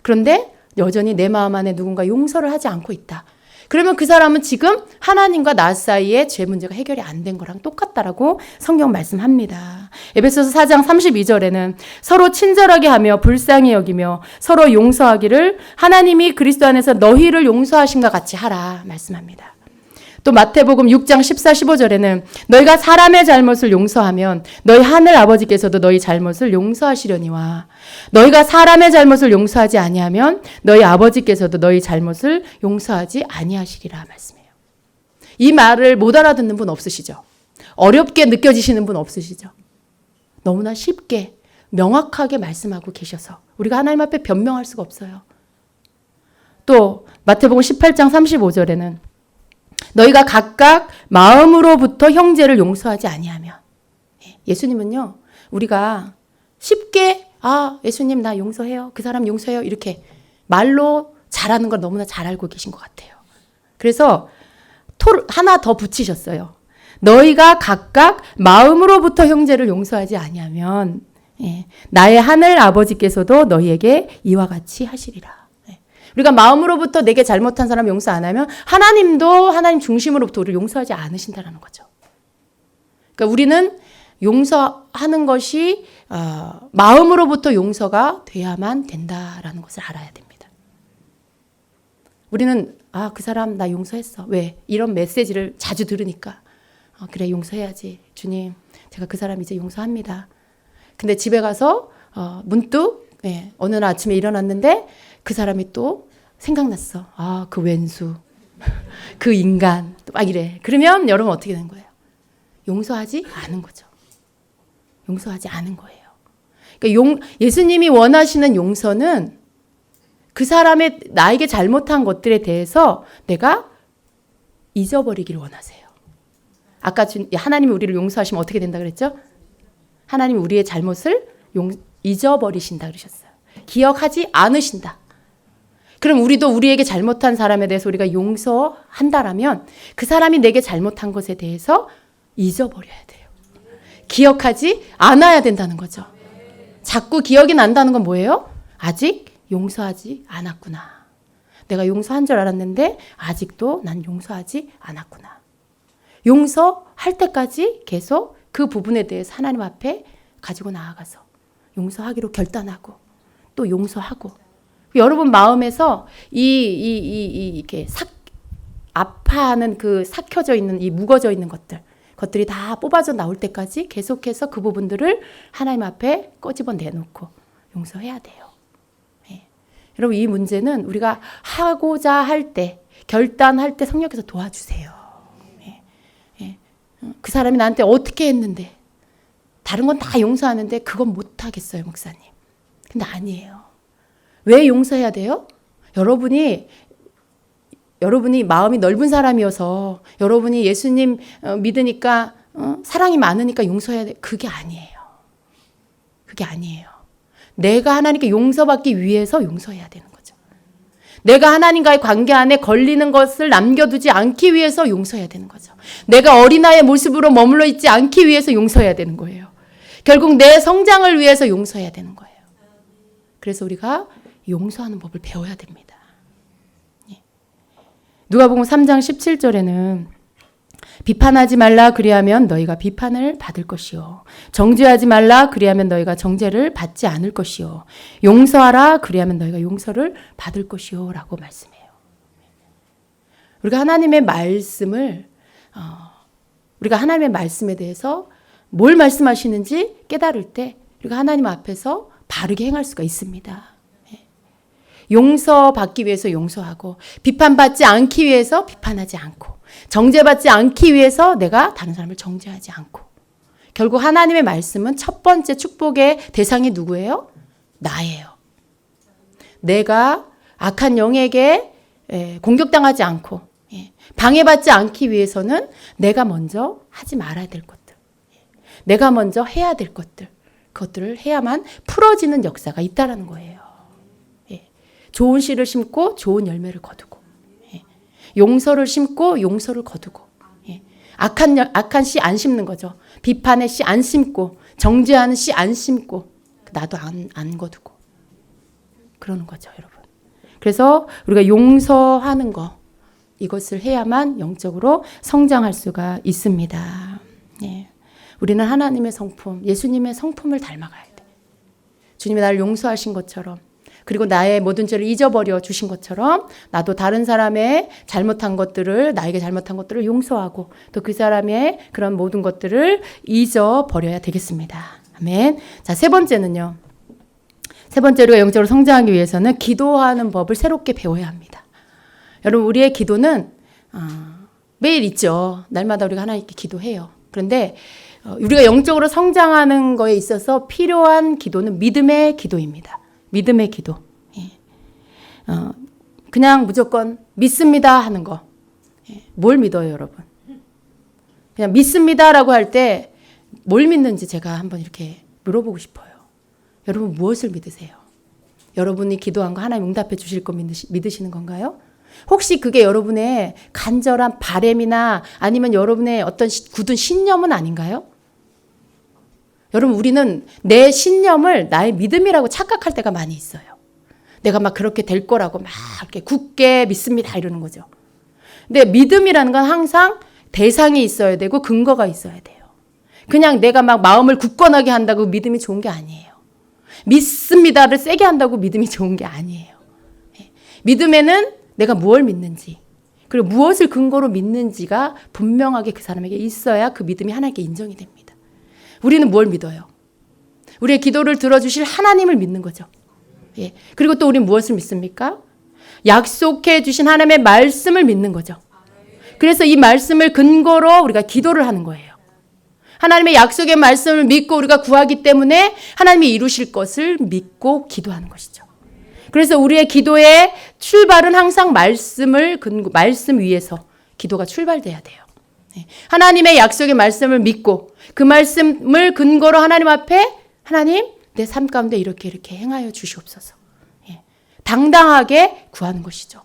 Speaker 1: 그런데 여전히 내 마음 안에 누군가 용서를 하지 않고 있다. 그러면 그 사람은 지금 하나님과 나 사이에 죄 문제가 해결이 안 된 거랑 똑같다라고 성경 말씀합니다. 에베소서 4장 32절에는 서로 친절하게 하며 불쌍히 여기며 서로 용서하기를 하나님이 그리스도 안에서 너희를 용서하심과 같이 하라 말씀합니다. 또 마태복음 6장 14, 15절에는 너희가 사람의 잘못을 용서하면 너희 하늘 아버지께서도 너희 잘못을 용서하시려니와 너희가 사람의 잘못을 용서하지 아니하면 너희 아버지께서도 너희 잘못을 용서하지 아니하시리라 말씀해요. 이 말을 못 알아듣는 분 없으시죠? 어렵게 느껴지시는 분 없으시죠? 너무나 쉽게 명확하게 말씀하고 계셔서 우리가 하나님 앞에 변명할 수가 없어요. 또 마태복음 18장 35절에는 너희가 각각 마음으로부터 형제를 용서하지 아니하면 예수님은요. 우리가 쉽게 예수님 나 용서해요. 그 사람 용서해요. 이렇게 말로 잘하는 걸 너무나 잘 알고 계신 것 같아요. 그래서 하나 더 붙이셨어요. 너희가 각각 마음으로부터 형제를 용서하지 아니하면 나의 하늘 아버지께서도 너희에게 이와 같이 하시리라. 우리가 마음으로부터 내게 잘못한 사람 용서 안 하면 하나님도 하나님 중심으로부터 우리를 용서하지 않으신다는 거죠. 그러니까 우리는 용서하는 것이 마음으로부터 용서가 돼야만 된다라는 것을 알아야 됩니다. 우리는 그 사람 나 용서했어. 왜? 이런 메시지를 자주 들으니까 그래 용서해야지. 주님 제가 그 사람 이제 용서합니다. 근데 집에 가서 문득 어느 날 아침에 일어났는데 그 사람이 또 생각났어. 그 왼수, 그 인간, 막 이래. 그러면 여러분 어떻게 되는 거예요? 용서하지 않은 거죠. 용서하지 않은 거예요. 그러니까 예수님이 원하시는 용서는 그 사람의 나에게 잘못한 것들에 대해서 내가 잊어버리기를 원하세요. 아까 하나님이 우리를 용서하시면 어떻게 된다 그랬죠? 하나님이 우리의 잘못을 잊어버리신다 그러셨어요. 기억하지 않으신다. 그럼 우리도 우리에게 잘못한 사람에 대해서 우리가 용서한다라면 그 사람이 내게 잘못한 것에 대해서 잊어버려야 돼요. 기억하지 않아야 된다는 거죠. 자꾸 기억이 난다는 건 뭐예요? 아직 용서하지 않았구나. 내가 용서한 줄 알았는데 아직도 난 용서하지 않았구나. 용서할 때까지 계속 그 부분에 대해서 하나님 앞에 가지고 나아가서 용서하기로 결단하고 또 용서하고 여러분 마음에서 이렇게 아파하는 그 삭혀져 있는 이 묵어져 있는 것들이 다 뽑아져 나올 때까지 계속해서 그 부분들을 하나님 앞에 꺼집어 내놓고 용서해야 돼요. 여러분 이 문제는 우리가 하고자 할 때 결단할 때 성령께서 도와주세요. 그 사람이 나한테 어떻게 했는데 다른 건 다 용서하는데 그건 못하겠어요 목사님. 근데 아니에요. 왜 용서해야 돼요? 여러분이 마음이 넓은 사람이어서 여러분이 예수님 믿으니까 사랑이 많으니까 용서해야 돼. 그게 아니에요. 그게 아니에요. 내가 하나님께 용서받기 위해서 용서해야 되는 거죠. 내가 하나님과의 관계 안에 걸리는 것을 남겨두지 않기 위해서 용서해야 되는 거죠. 내가 어린아이의 모습으로 머물러 있지 않기 위해서 용서해야 되는 거예요. 결국 내 성장을 위해서 용서해야 되는 거예요. 그래서 우리가 용서하는 법을 배워야 됩니다. 누가복음 3장 17절에는 비판하지 말라 그리하면 너희가 비판을 받을 것이요. 정죄하지 말라 그리하면 너희가 정죄를 받지 않을 것이요. 용서하라 그리하면 너희가 용서를 받을 것이요. 라고 말씀해요. 우리가 하나님의 말씀을 우리가 하나님의 말씀에 대해서 뭘 말씀하시는지 깨달을 때 우리가 하나님 앞에서 바르게 행할 수가 있습니다. 용서받기 위해서 용서하고 비판받지 않기 위해서 비판하지 않고 정죄받지 않기 위해서 내가 다른 사람을 정죄하지 않고 결국 하나님의 말씀은 첫 번째 축복의 대상이 누구예요? 나예요. 내가 악한 영에게 공격당하지 않고 방해받지 않기 위해서는 내가 먼저 하지 말아야 될 것들, 내가 먼저 해야 될 것들, 그것들을 해야만 풀어지는 역사가 있다는 거예요. 좋은 씨를 심고 좋은 열매를 거두고 용서를 심고 용서를 거두고 악한 씨 안 심는 거죠. 비판의 씨 안 심고 정죄하는 씨 안 심고 나도 안 거두고 그러는 거죠, 여러분. 그래서 우리가 용서하는 거 이것을 해야만 영적으로 성장할 수가 있습니다. 우리는 하나님의 성품, 예수님의 성품을 닮아가야 돼. 주님이 나를 용서하신 것처럼 그리고 나의 모든 죄를 잊어버려 주신 것처럼 나도 다른 사람의 잘못한 것들을 나에게 잘못한 것들을 용서하고 또 그 사람의 그런 모든 것들을 잊어버려야 되겠습니다. 아멘. 자, 세 번째는요. 세 번째로 영적으로 성장하기 위해서는 기도하는 법을 새롭게 배워야 합니다. 여러분 우리의 기도는 매일 있죠. 날마다 우리가 하나님께 기도해요. 그런데 우리가 영적으로 성장하는 거에 있어서 필요한 기도는 믿음의 기도입니다. 믿음의 기도. 그냥 무조건 믿습니다 하는 거. 뭘 믿어요, 여러분? 그냥 믿습니다라고 할 때 뭘 믿는지 제가 한번 이렇게 물어보고 싶어요. 여러분 무엇을 믿으세요? 여러분이 기도한 거 하나님 응답해 주실 거 믿으시는 건가요? 혹시 그게 여러분의 간절한 바램이나 아니면 여러분의 어떤 굳은 신념은 아닌가요? 여러분 우리는 내 신념을 나의 믿음이라고 착각할 때가 많이 있어요. 내가 막 그렇게 될 거라고 막 이렇게 굳게 믿습니다 이러는 거죠. 근데 믿음이라는 건 항상 대상이 있어야 되고 근거가 있어야 돼요. 그냥 내가 막 마음을 굳건하게 한다고 믿음이 좋은 게 아니에요. 믿습니다를 세게 한다고 믿음이 좋은 게 아니에요. 믿음에는 내가 무엇을 믿는지 그리고 무엇을 근거로 믿는지가 분명하게 그 사람에게 있어야 그 믿음이 하나님께 인정이 됩니다. 우리는 뭘 믿어요? 우리의 기도를 들어주실 하나님을 믿는 거죠. 그리고 또 우리는 무엇을 믿습니까? 약속해 주신 하나님의 말씀을 믿는 거죠. 그래서 이 말씀을 근거로 우리가 기도를 하는 거예요. 하나님의 약속의 말씀을 믿고 우리가 구하기 때문에 하나님이 이루실 것을 믿고 기도하는 것이죠. 그래서 우리의 기도의 출발은 항상 말씀 위에서 기도가 출발돼야 돼요. 하나님의 약속의 말씀을 믿고 그 말씀을 근거로 하나님 앞에 하나님 내 삶 가운데 이렇게 행하여 주시옵소서. 당당하게 구하는 것이죠.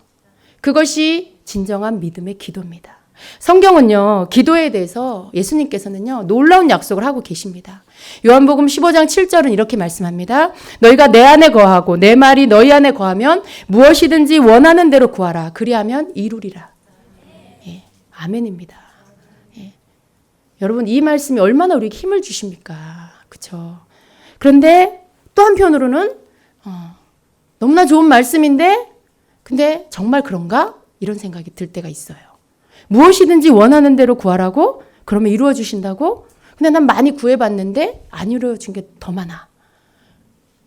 Speaker 1: 그것이 진정한 믿음의 기도입니다. 성경은요, 기도에 대해서 예수님께서는요, 놀라운 약속을 하고 계십니다. 요한복음 15장 7절은 이렇게 말씀합니다. 너희가 내 안에 거하고 내 말이 너희 안에 거하면 무엇이든지 원하는 대로 구하라. 그리하면 이루리라. 아멘입니다. 여러분, 이 말씀이 얼마나 우리에게 힘을 주십니까? 그렇죠? 그런데 또 한편으로는 너무나 좋은 말씀인데 근데 정말 그런가? 이런 생각이 들 때가 있어요. 무엇이든지 원하는 대로 구하라고? 그러면 이루어 주신다고? 근데 난 많이 구해봤는데 안 이루어진 게 더 많아.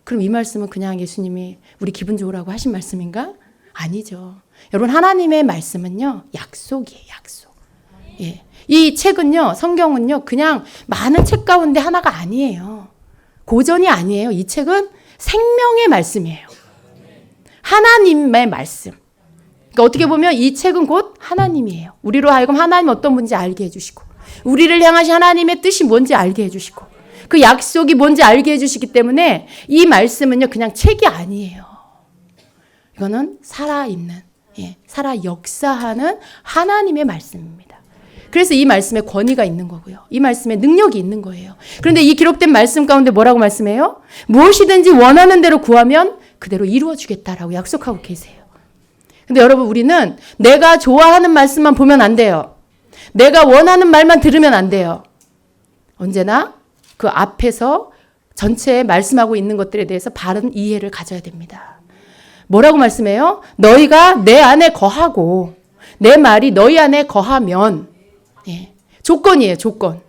Speaker 1: 그럼 이 말씀은 그냥 예수님이 우리 기분 좋으라고 하신 말씀인가? 아니죠. 여러분 하나님의 말씀은요. 약속이에요. 약속. 이 책은요. 성경은요. 그냥 많은 책 가운데 하나가 아니에요. 고전이 아니에요. 이 책은 생명의 말씀이에요. 하나님의 말씀. 그러니까 어떻게 보면 이 책은 곧 하나님이에요. 우리로 하여금 하나님 어떤 분인지 알게 해주시고 우리를 향하신 하나님의 뜻이 뭔지 알게 해주시고 그 약속이 뭔지 알게 해주시기 때문에 이 말씀은요 그냥 책이 아니에요. 이거는 살아있는, 살아 역사하는 하나님의 말씀입니다. 그래서 이 말씀에 권위가 있는 거고요. 이 말씀에 능력이 있는 거예요. 그런데 이 기록된 말씀 가운데 뭐라고 말씀해요? 무엇이든지 원하는 대로 구하면 그대로 이루어 주겠다라고 약속하고 계세요. 근데 여러분, 우리는 내가 좋아하는 말씀만 보면 안 돼요. 내가 원하는 말만 들으면 안 돼요. 언제나 그 앞에서 전체에 말씀하고 있는 것들에 대해서 바른 이해를 가져야 됩니다. 뭐라고 말씀해요? 너희가 내 안에 거하고 내 말이 너희 안에 거하면, 조건이에요, 조건.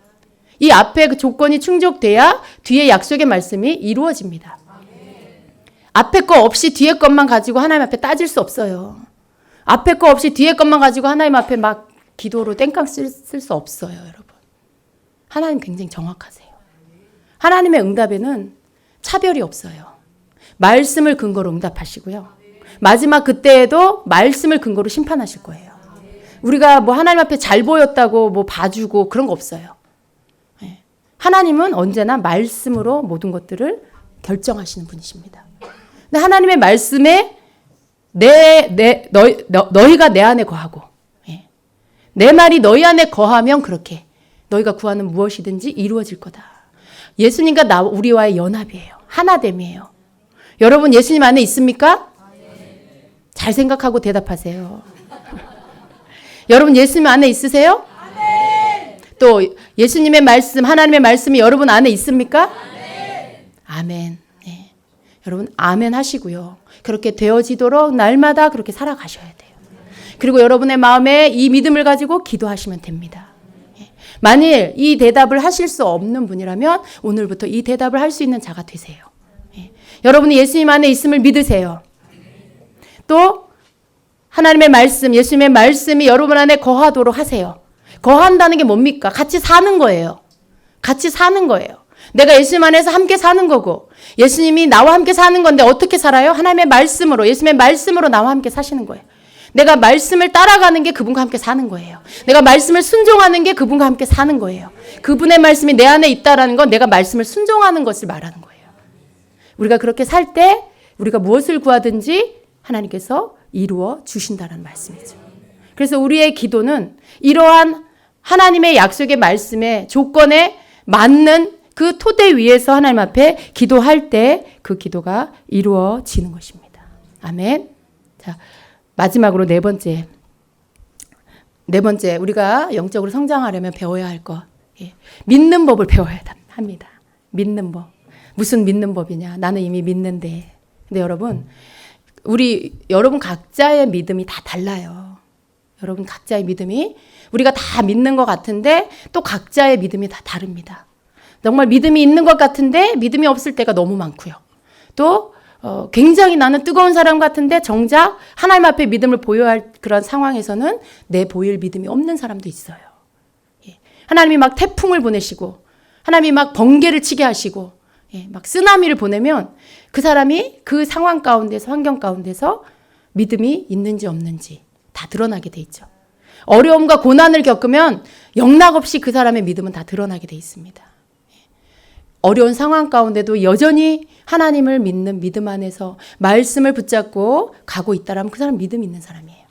Speaker 1: 이 앞에 그 조건이 충족돼야 뒤에 약속의 말씀이 이루어집니다. 앞에 거 없이 뒤에 것만 가지고 하나님 앞에 따질 수 없어요. 앞에 거 없이 뒤에 것만 가지고 하나님 앞에 막 기도로 땡깡 쓸 수 없어요, 여러분. 하나님 굉장히 정확하세요. 하나님의 응답에는 차별이 없어요. 말씀을 근거로 응답하시고요. 마지막 그때에도 말씀을 근거로 심판하실 거예요. 우리가 뭐 하나님 앞에 잘 보였다고 뭐 봐주고 그런 거 없어요. 하나님은 언제나 말씀으로 모든 것들을 결정하시는 분이십니다. 근데 하나님의 말씀에 너희가 내 안에 거하고, 내 말이 너희 안에 거하면 그렇게 너희가 구하는 무엇이든지 이루어질 거다. 예수님과 우리와의 연합이에요. 하나됨이에요. 여러분, 예수님 안에 있습니까? 잘 생각하고 대답하세요. 여러분, 예수님 안에 있으세요? 또 예수님의 말씀, 하나님의 말씀이 여러분 안에 있습니까? 아멘. 여러분, 아멘 하시고요. 그렇게 되어지도록 날마다 그렇게 살아가셔야 돼요. 그리고 여러분의 마음에 이 믿음을 가지고 기도하시면 됩니다. 만일 이 대답을 하실 수 없는 분이라면 오늘부터 이 대답을 할 수 있는 자가 되세요. 여러분이 예수님 안에 있음을 믿으세요. 또 하나님의 말씀, 예수님의 말씀이 여러분 안에 거하도록 하세요. 거한다는 게 뭡니까? 같이 사는 거예요. 같이 사는 거예요. 내가 예수님 안에서 함께 사는 거고, 예수님이 나와 함께 사는 건데 어떻게 살아요? 하나님의 말씀으로, 예수님의 말씀으로 나와 함께 사시는 거예요. 내가 말씀을 따라가는 게 그분과 함께 사는 거예요. 내가 말씀을 순종하는 게 그분과 함께 사는 거예요. 그분의 말씀이 내 안에 있다라는 건 내가 말씀을 순종하는 것을 말하는 거예요. 우리가 그렇게 살 때 우리가 무엇을 구하든지 하나님께서 이루어 주신다는 말씀이죠. 그래서 우리의 기도는 이러한 하나님의 약속의 말씀의 조건에 맞는 그 토대 위에서 하나님 앞에 기도할 때 그 기도가 이루어지는 것입니다. 아멘. 자, 마지막으로 네 번째, 우리가 영적으로 성장하려면 배워야 할 것, 믿는 법을 배워야 합니다. 믿는 법. 무슨 믿는 법이냐? 나는 이미 믿는데. 근데 여러분, 여러분 각자의 믿음이 다 달라요. 여러분 각자의 믿음이, 우리가 다 믿는 것 같은데 또 각자의 믿음이 다 다릅니다. 정말 믿음이 있는 것 같은데 믿음이 없을 때가 너무 많고요. 또 굉장히 나는 뜨거운 사람 같은데 정작 하나님 앞에 믿음을 보여야 할 그런 상황에서는 내 보일 믿음이 없는 사람도 있어요. 하나님이 막 태풍을 보내시고 하나님이 막 번개를 치게 하시고 막 쓰나미를 보내면 그 사람이 그 상황 가운데서, 환경 가운데서 믿음이 있는지 없는지 다 드러나게 돼 있죠. 어려움과 고난을 겪으면 영락없이 그 사람의 믿음은 다 드러나게 돼 있습니다. 어려운 상황 가운데도 여전히 하나님을 믿는 믿음 안에서 말씀을 붙잡고 가고 있다라면 그 사람 믿음 있는 사람이에요.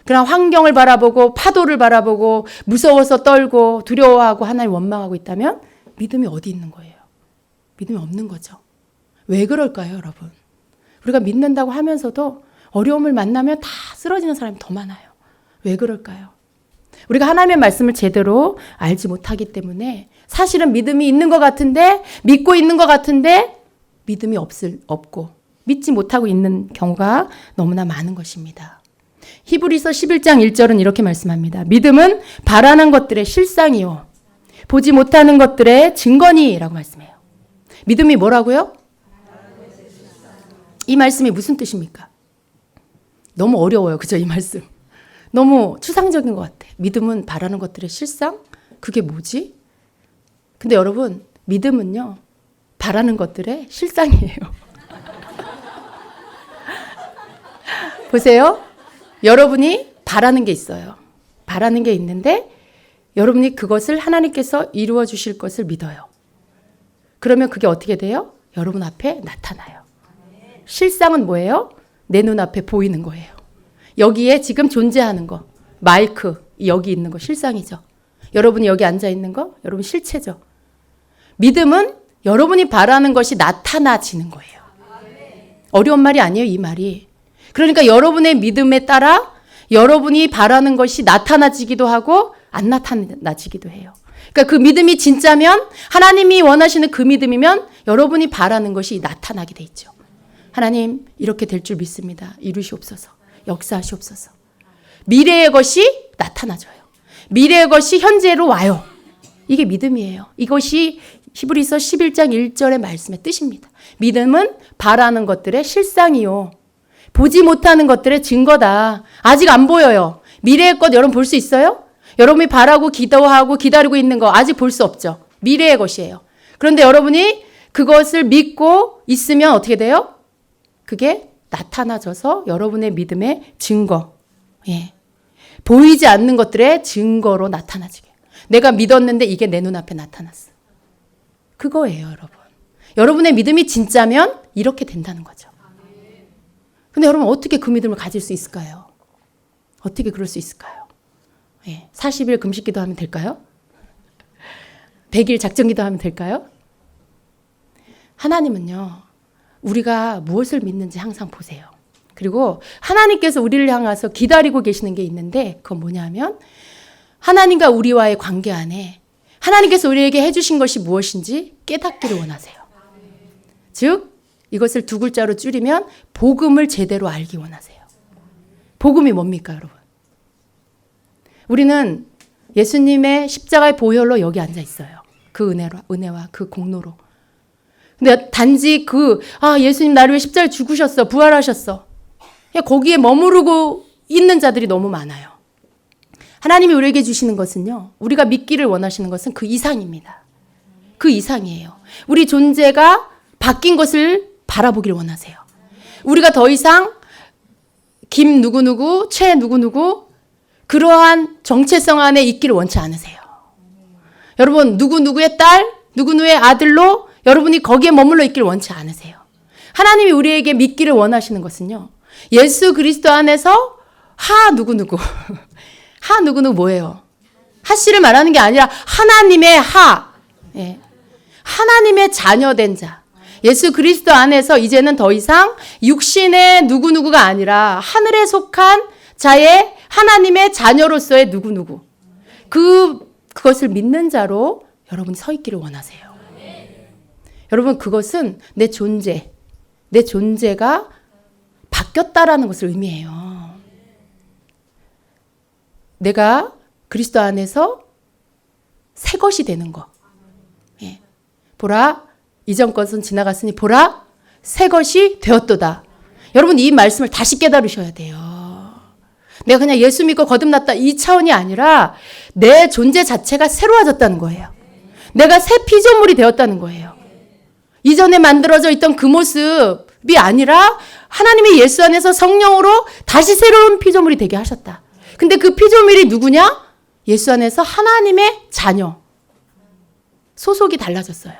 Speaker 1: 그러나 환경을 바라보고 파도를 바라보고 무서워서 떨고 두려워하고 하나님 원망하고 있다면 믿음이 어디 있는 거예요? 믿음이 없는 거죠. 왜 그럴까요, 여러분? 우리가 믿는다고 하면서도 어려움을 만나면 다 쓰러지는 사람이 더 많아요. 왜 그럴까요? 우리가 하나님의 말씀을 제대로 알지 못하기 때문에 사실은 믿음이 있는 것 같은데, 믿고 있는 것 같은데 믿음이 없고 믿지 못하고 있는 경우가 너무나 많은 것입니다. 히브리서 11장 1절은 이렇게 말씀합니다. 믿음은 바라는 것들의 실상이요 보지 못하는 것들의 증거니라고 말씀해요. 믿음이 뭐라고요? 이 말씀이 무슨 뜻입니까? 너무 어려워요. 그죠? 이 말씀. 너무 추상적인 것 같아. 믿음은 바라는 것들의 실상? 그게 뭐지? 근데 여러분, 믿음은요, 바라는 것들의 실상이에요. 보세요. 여러분이 바라는 게 있어요. 바라는 게 있는데 여러분이 그것을 하나님께서 이루어 주실 것을 믿어요. 그러면 그게 어떻게 돼요? 여러분 앞에 나타나요. 실상은 뭐예요? 내 눈앞에 보이는 거예요. 여기에 지금 존재하는 거, 마이크 여기 있는 거 실상이죠. 여러분이 여기 앉아 있는 거 여러분 실체죠. 믿음은 여러분이 바라는 것이 나타나지는 거예요. 어려운 말이 아니에요, 이 말이. 그러니까 여러분의 믿음에 따라 여러분이 바라는 것이 나타나지기도 하고 안 나타나지기도 해요. 그러니까 그 믿음이 진짜면, 하나님이 원하시는 그 믿음이면 여러분이 바라는 것이 나타나게 돼 있죠. 하나님 이렇게 될 줄 믿습니다. 이루시옵소서. 역사하시옵소서. 미래의 것이 나타나져요. 미래의 것이 현재로 와요. 이게 믿음이에요. 이것이 히브리서 11장 1절의 말씀의 뜻입니다. 믿음은 바라는 것들의 실상이요. 보지 못하는 것들의 증거다. 아직 안 보여요. 미래의 것 여러분 볼 수 있어요? 여러분이 바라고 기도하고 기다리고 있는 거 아직 볼 수 없죠. 미래의 것이에요. 그런데 여러분이 그것을 믿고 있으면 어떻게 돼요? 그게 나타나져서 여러분의 믿음의 증거. 예. 보이지 않는 것들의 증거로 나타나지게. 내가 믿었는데 이게 내 눈앞에 나타났어. 그거예요, 여러분. 여러분의 믿음이 진짜면 이렇게 된다는 거죠. 근데 여러분 어떻게 그 믿음을 가질 수 있을까요? 어떻게 그럴 수 있을까요? 예. 40일 금식기도 하면 될까요? 100일 작정기도 하면 될까요? 하나님은요, 우리가 무엇을 믿는지 항상 보세요. 그리고 하나님께서 우리를 향해서 기다리고 계시는 게 있는데, 그건 뭐냐면 하나님과 우리와의 관계 안에 하나님께서 우리에게 해주신 것이 무엇인지 깨닫기를 원하세요. 즉 이것을 두 글자로 줄이면 복음을 제대로 알기 원하세요. 복음이 뭡니까, 여러분? 우리는 예수님의 십자가의 보혈로 여기 앉아 있어요. 그 은혜와 그 공로로. 근데 단지 예수님 나를 위해 십자가를 죽으셨어, 부활하셨어. 거기에 머무르고 있는 자들이 너무 많아요. 하나님이 우리에게 주시는 것은요, 우리가 믿기를 원하시는 것은 그 이상입니다. 그 이상이에요. 우리 존재가 바뀐 것을 바라보기를 원하세요. 우리가 더 이상 김 누구누구, 최 누구누구 그러한 정체성 안에 있기를 원치 않으세요. 여러분 누구누구의 딸, 누구누구의 아들로 여러분이 거기에 머물러 있기를 원치 않으세요. 하나님이 우리에게 믿기를 원하시는 것은요, 예수 그리스도 안에서 하 누구누구 하 누구누구 뭐예요? 하씨를 말하는 게 아니라 하나님의 하, 예. 하나님의 자녀된 자, 예수 그리스도 안에서 이제는 더 이상 육신의 누구누구가 아니라 하늘에 속한 자의 하나님의 자녀로서의 누구누구, 그것을 믿는 자로 여러분이 서 있기를 원하세요. 여러분 그것은 내 존재가 바뀌었다라는 것을 의미해요. 내가 그리스도 안에서 새 것이 되는 거. 예. 보라, 이전 것은 지나갔으니 보라, 새 것이 되었도다. 여러분 이 말씀을 다시 깨달으셔야 돼요. 내가 그냥 예수 믿고 거듭났다 이 차원이 아니라 내 존재 자체가 새로워졌다는 거예요. 내가 새 피조물이 되었다는 거예요. 이전에 만들어져 있던 그 모습이 아니라 하나님의 예수 안에서 성령으로 다시 새로운 피조물이 되게 하셨다. 근데 그 피조물이 누구냐? 예수 안에서 하나님의 자녀. 소속이 달라졌어요.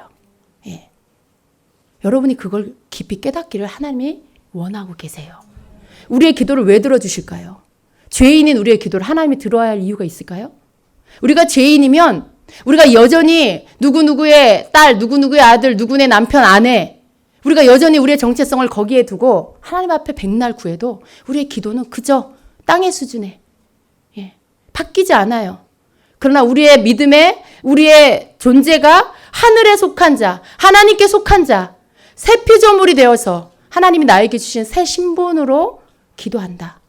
Speaker 1: 예. 여러분이 그걸 깊이 깨닫기를 하나님이 원하고 계세요. 우리의 기도를 왜 들어주실까요? 죄인인 우리의 기도를 하나님이 들어야 할 이유가 있을까요? 우리가 죄인이면 우리가 여전히 누구누구의 딸, 누구누구의 아들, 누구네 남편, 아내, 우리가 여전히 우리의 정체성을 거기에 두고 하나님 앞에 백날 구해도 우리의 기도는 그저 땅의 수준에 바뀌지 않아요. 그러나 우리의 믿음에 우리의 존재가 하늘에 속한 자, 하나님께 속한 자, 새 피조물이 되어서 하나님이 나에게 주신 새 신분으로 기도한다.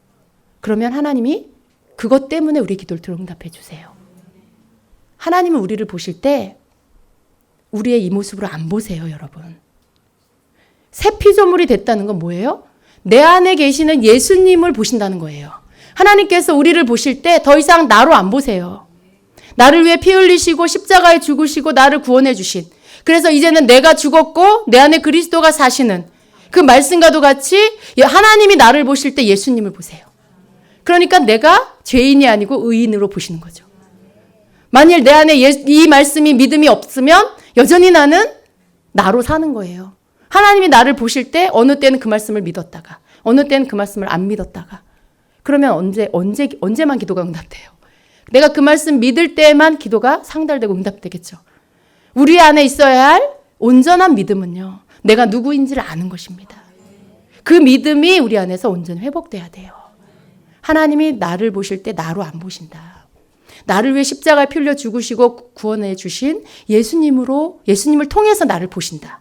Speaker 1: 그러면 하나님이 그것 때문에 우리 기도를 응답해 주세요. 하나님은 우리를 보실 때 우리의 이 모습으로 안 보세요, 여러분. 새 피조물이 됐다는 건 뭐예요? 내 안에 계시는 예수님을 보신다는 거예요. 하나님께서 우리를 보실 때 더 이상 나로 안 보세요. 나를 위해 피 흘리시고 십자가에 죽으시고 나를 구원해 주신, 그래서 이제는 내가 죽었고 내 안에 그리스도가 사시는 그 말씀과도 같이 하나님이 나를 보실 때 예수님을 보세요. 그러니까 내가 죄인이 아니고 의인으로 보시는 거죠. 만일 내 안에 이 말씀이 믿음이 없으면 여전히 나는 나로 사는 거예요. 하나님이 나를 보실 때 어느 때는 그 말씀을 믿었다가 어느 때는 그 말씀을 안 믿었다가. 그러면 언제만 기도가 응답돼요? 내가 그 말씀 믿을 때만 기도가 상달되고 응답되겠죠. 우리 안에 있어야 할 온전한 믿음은요, 내가 누구인지를 아는 것입니다. 그 믿음이 우리 안에서 온전히 회복돼야 돼요. 하나님이 나를 보실 때 나로 안 보신다. 나를 위해 십자가에 피 흘려 죽으시고 구원해 주신 예수님을 통해서 나를 보신다.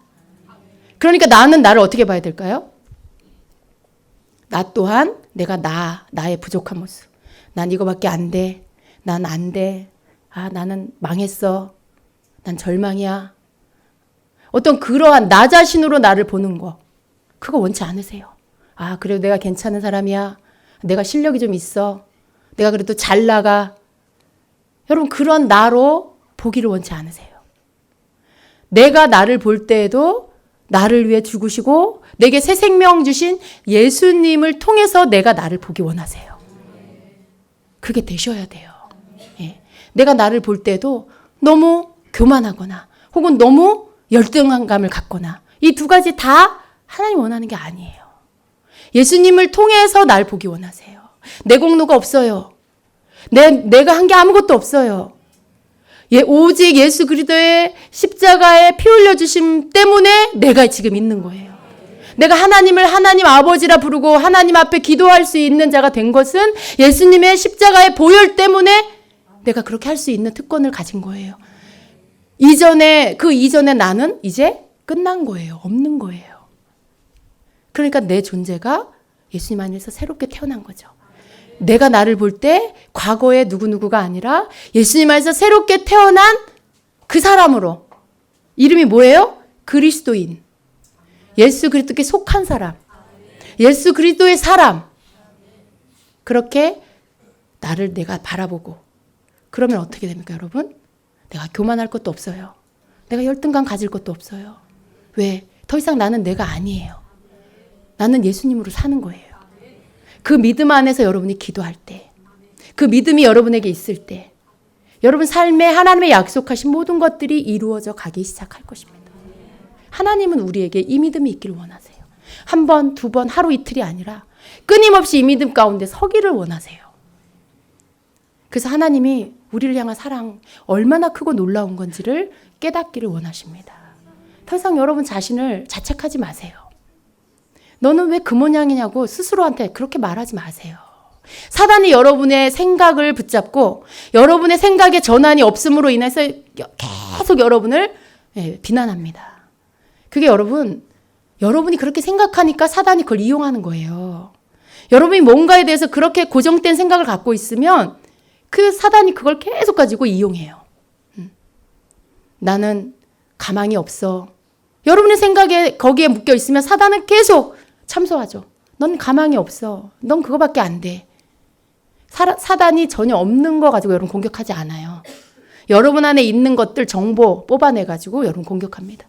Speaker 1: 그러니까 나는 나를 어떻게 봐야 될까요? 나 또한 내가 나의 부족한 모습. 난 이거밖에 안 돼. 난 안 돼. 나는 망했어. 난 절망이야. 어떤 그러한 나 자신으로 나를 보는 거. 그거 원치 않으세요. 그래도 내가 괜찮은 사람이야. 내가 실력이 좀 있어. 내가 그래도 잘 나가. 여러분, 그런 나로 보기를 원치 않으세요. 내가 나를 볼 때에도 나를 위해 죽으시고 내게 새 생명 주신 예수님을 통해서 내가 나를 보기 원하세요. 그게 되셔야 돼요. 예. 내가 나를 볼 때도 너무 교만하거나 혹은 너무 열등한 감을 갖거나 이 두 가지 다 하나님 원하는 게 아니에요. 예수님을 통해서 날 보기 원하세요. 내 공로가 없어요. 내가 한 게 아무것도 없어요. 오직 예수 그리스도의 십자가에 피 흘려주심 때문에 내가 지금 있는 거예요. 내가 하나님을 하나님 아버지라 부르고 하나님 앞에 기도할 수 있는 자가 된 것은 예수님의 십자가의 보혈 때문에 내가 그렇게 할 수 있는 특권을 가진 거예요. 그 이전에 나는 이제 끝난 거예요. 없는 거예요. 그러니까 내 존재가 예수님 안에서 새롭게 태어난 거죠. 내가 나를 볼 때 과거의 누구누구가 아니라 예수님 안에서 새롭게 태어난 그 사람으로. 이름이 뭐예요? 그리스도인. 예수 그리스도께 속한 사람. 예수 그리스도의 사람. 그렇게 나를 내가 바라보고. 그러면 어떻게 됩니까, 여러분? 내가 교만할 것도 없어요. 내가 열등감 가질 것도 없어요. 왜? 더 이상 나는 내가 아니에요. 나는 예수님으로 사는 거예요. 그 믿음 안에서 여러분이 기도할 때, 그 믿음이 여러분에게 있을 때, 여러분 삶에 하나님의 약속하신 모든 것들이 이루어져 가기 시작할 것입니다. 하나님은 우리에게 이 믿음이 있기를 원하세요. 한 번, 두 번, 하루 이틀이 아니라 끊임없이 이 믿음 가운데 서기를 원하세요. 그래서 하나님이 우리를 향한 사랑 얼마나 크고 놀라운 건지를 깨닫기를 원하십니다. 더 이상 여러분 자신을 자책하지 마세요. 너는 왜 그 모양이냐고 스스로한테 그렇게 말하지 마세요. 사단이 여러분의 생각을 붙잡고 여러분의 생각에 전환이 없음으로 인해서 계속 여러분을 비난합니다. 그게 여러분이 그렇게 생각하니까 사단이 그걸 이용하는 거예요. 여러분이 뭔가에 대해서 그렇게 고정된 생각을 갖고 있으면 그 사단이 그걸 계속 가지고 이용해요. 나는 가망이 없어. 여러분의 생각에 거기에 묶여 있으면 사단은 계속 참소하죠. 넌 가망이 없어. 넌 그거밖에 안 돼. 사단이 전혀 없는 거 가지고 여러분 공격하지 않아요. 여러분 안에 있는 것들 정보 뽑아내가지고 여러분 공격합니다.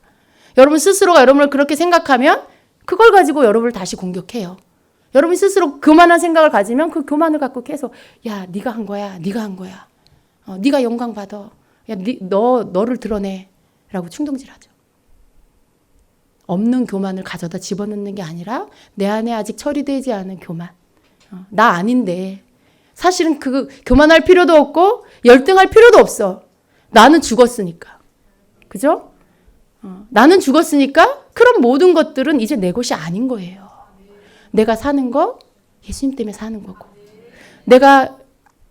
Speaker 1: 여러분 스스로가 여러분을 그렇게 생각하면 그걸 가지고 여러분을 다시 공격해요. 여러분 스스로 교만한 생각을 가지면 그 교만을 갖고 계속 야 네가 한 거야. 네가 한 거야. 네가 영광 받아. 야 너를 드러내. 라고 충동질하죠. 없는 교만을 가져다 집어넣는 게 아니라 내 안에 아직 처리되지 않은 교만. 나 아닌데. 사실은 그 교만할 필요도 없고 열등할 필요도 없어. 나는 죽었으니까. 그죠? 나는 죽었으니까 그런 모든 것들은 이제 내 것이 아닌 거예요. 내가 사는 거 예수님 때문에 사는 거고. 내가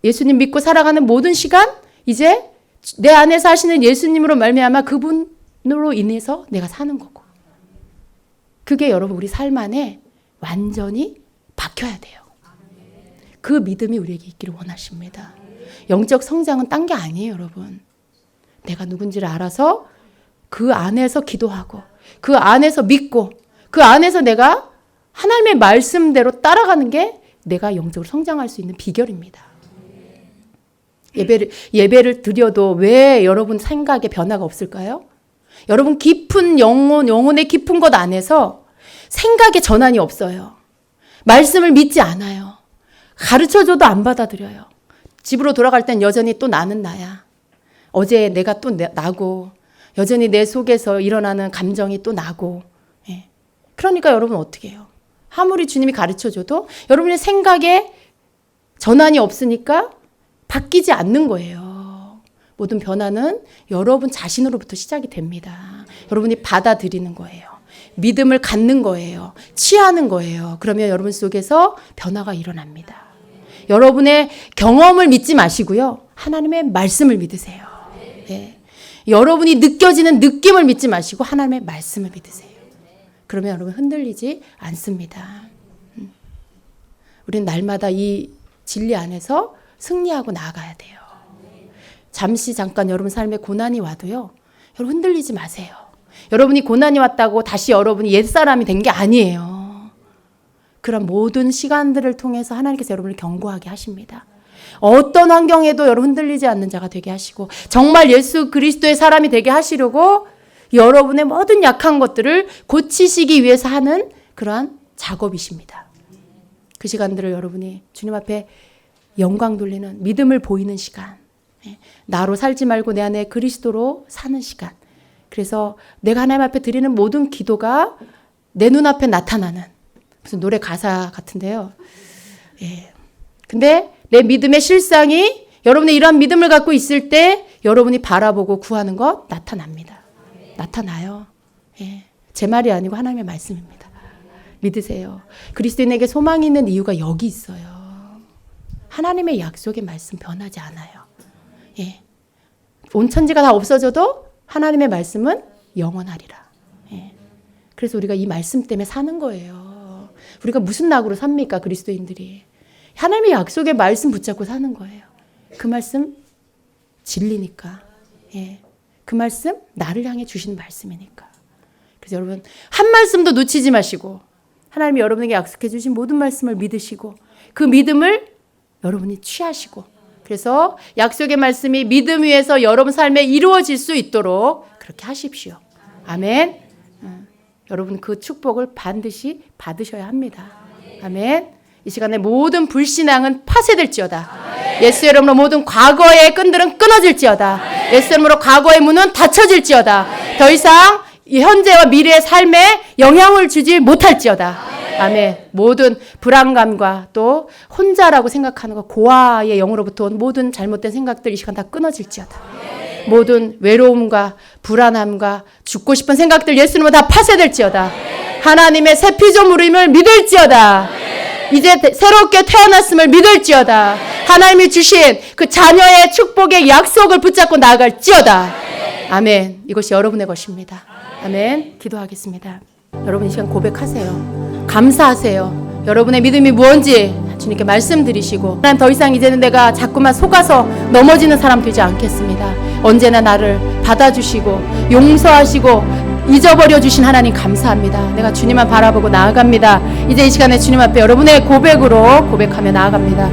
Speaker 1: 예수님 믿고 살아가는 모든 시간 이제 내 안에서 하시는 예수님으로 말미암아 그분으로 인해서 내가 사는 거고. 그게 여러분 우리 삶 안에 완전히 박혀야 돼요. 그 믿음이 우리에게 있기를 원하십니다. 영적 성장은 딴 게 아니에요, 여러분. 내가 누군지를 알아서 그 안에서 기도하고 그 안에서 믿고 그 안에서 내가 하나님의 말씀대로 따라가는 게 내가 영적으로 성장할 수 있는 비결입니다. 예배를 드려도 왜 여러분 생각에 변화가 없을까요? 여러분 깊은 영혼의 깊은 것 안에서 생각에 전환이 없어요. 말씀을 믿지 않아요. 가르쳐줘도 안 받아들여요. 집으로 돌아갈 땐 여전히 또 나는 나야. 어제 내가 또 나고 여전히 내 속에서 일어나는 감정이 또 나고. 예. 그러니까 여러분 어떻게 해요? 아무리 주님이 가르쳐줘도 여러분의 생각에 전환이 없으니까 바뀌지 않는 거예요. 모든 변화는 여러분 자신으로부터 시작이 됩니다. 여러분이 받아들이는 거예요. 믿음을 갖는 거예요. 취하는 거예요. 그러면 여러분 속에서 변화가 일어납니다. 여러분의 경험을 믿지 마시고요. 하나님의 말씀을 믿으세요. 예. 여러분이 느껴지는 느낌을 믿지 마시고 하나님의 말씀을 믿으세요. 그러면 여러분 흔들리지 않습니다. 우리는 날마다 이 진리 안에서 승리하고 나아가야 돼요. 잠깐 여러분 삶에 고난이 와도요. 여러분 흔들리지 마세요. 여러분이 고난이 왔다고 다시 여러분이 옛사람이 된 게 아니에요. 그런 모든 시간들을 통해서 하나님께서 여러분을 견고하게 하십니다. 어떤 환경에도 여러분 흔들리지 않는 자가 되게 하시고 정말 예수 그리스도의 사람이 되게 하시려고 여러분의 모든 약한 것들을 고치시기 위해서 하는 그러한 작업이십니다. 그 시간들을 여러분이 주님 앞에 영광 돌리는 믿음을 보이는 시간, 나로 살지 말고 내 안에 그리스도로 사는 시간. 그래서 내가 하나님 앞에 드리는 모든 기도가 내 눈앞에 나타나는 무슨 노래 가사 같은데요. 예. 근데 내 믿음의 실상이 여러분의 이러한 믿음을 갖고 있을 때 여러분이 바라보고 구하는 것 나타납니다. 나타나요. 예. 제 말이 아니고 하나님의 말씀입니다. 믿으세요. 그리스도인에게 소망이 있는 이유가 여기 있어요. 하나님의 약속의 말씀 변하지 않아요. 예. 온 천지가 다 없어져도 하나님의 말씀은 영원하리라. 예. 그래서 우리가 이 말씀 때문에 사는 거예요. 우리가 무슨 낙으로 삽니까? 그리스도인들이. 하나님의 약속의 말씀 붙잡고 사는 거예요. 그 말씀 진리니까. 예. 그 말씀 나를 향해 주시는 말씀이니까. 그래서 여러분 한 말씀도 놓치지 마시고 하나님이 여러분에게 약속해 주신 모든 말씀을 믿으시고 그 믿음을 여러분이 취하시고 그래서 약속의 말씀이 믿음 위에서 여러분 삶에 이루어질 수 있도록 그렇게 하십시오. 아멘. 여러분 그 축복을 반드시 받으셔야 합니다. 아멘. 이 시간에 모든 불신앙은 파쇄될지어다. 예수 이름으로 모든 과거의 끈들은 끊어질지어다. 예수 이름으로 과거의 문은 닫혀질지어다. 더 이상 이 현재와 미래의 삶에 영향을 주지 못할지어다. 아멘. 모든 불안감과 또 혼자라고 생각하는 것, 고아의 영으로부터 온 모든 잘못된 생각들 이 시간 다 끊어질지어다. 모든 외로움과 불안함과 죽고 싶은 생각들 예수님으로 다 파쇄될지어다. 하나님의 새 피조물임을 믿을지어다. 이제 새롭게 태어났음을 믿을지어다. 하나님이 주신 그 자녀의 축복의 약속을 붙잡고 나아갈지어다. 아멘. 이것이 여러분의 것입니다. 아멘. 기도하겠습니다. 여러분 이 시간 고백하세요. 감사하세요. 여러분의 믿음이 무엇인지 주님께 말씀드리시고 하나님 더 이상 이제는 내가 자꾸만 속아서 넘어지는 사람 되지 않겠습니다. 언제나 나를 받아주시고 용서하시고 잊어버려 주신 하나님 감사합니다. 내가 주님만 바라보고 나아갑니다. 이제 이 시간에 주님 앞에 여러분의 고백으로 고백하며 나아갑니다.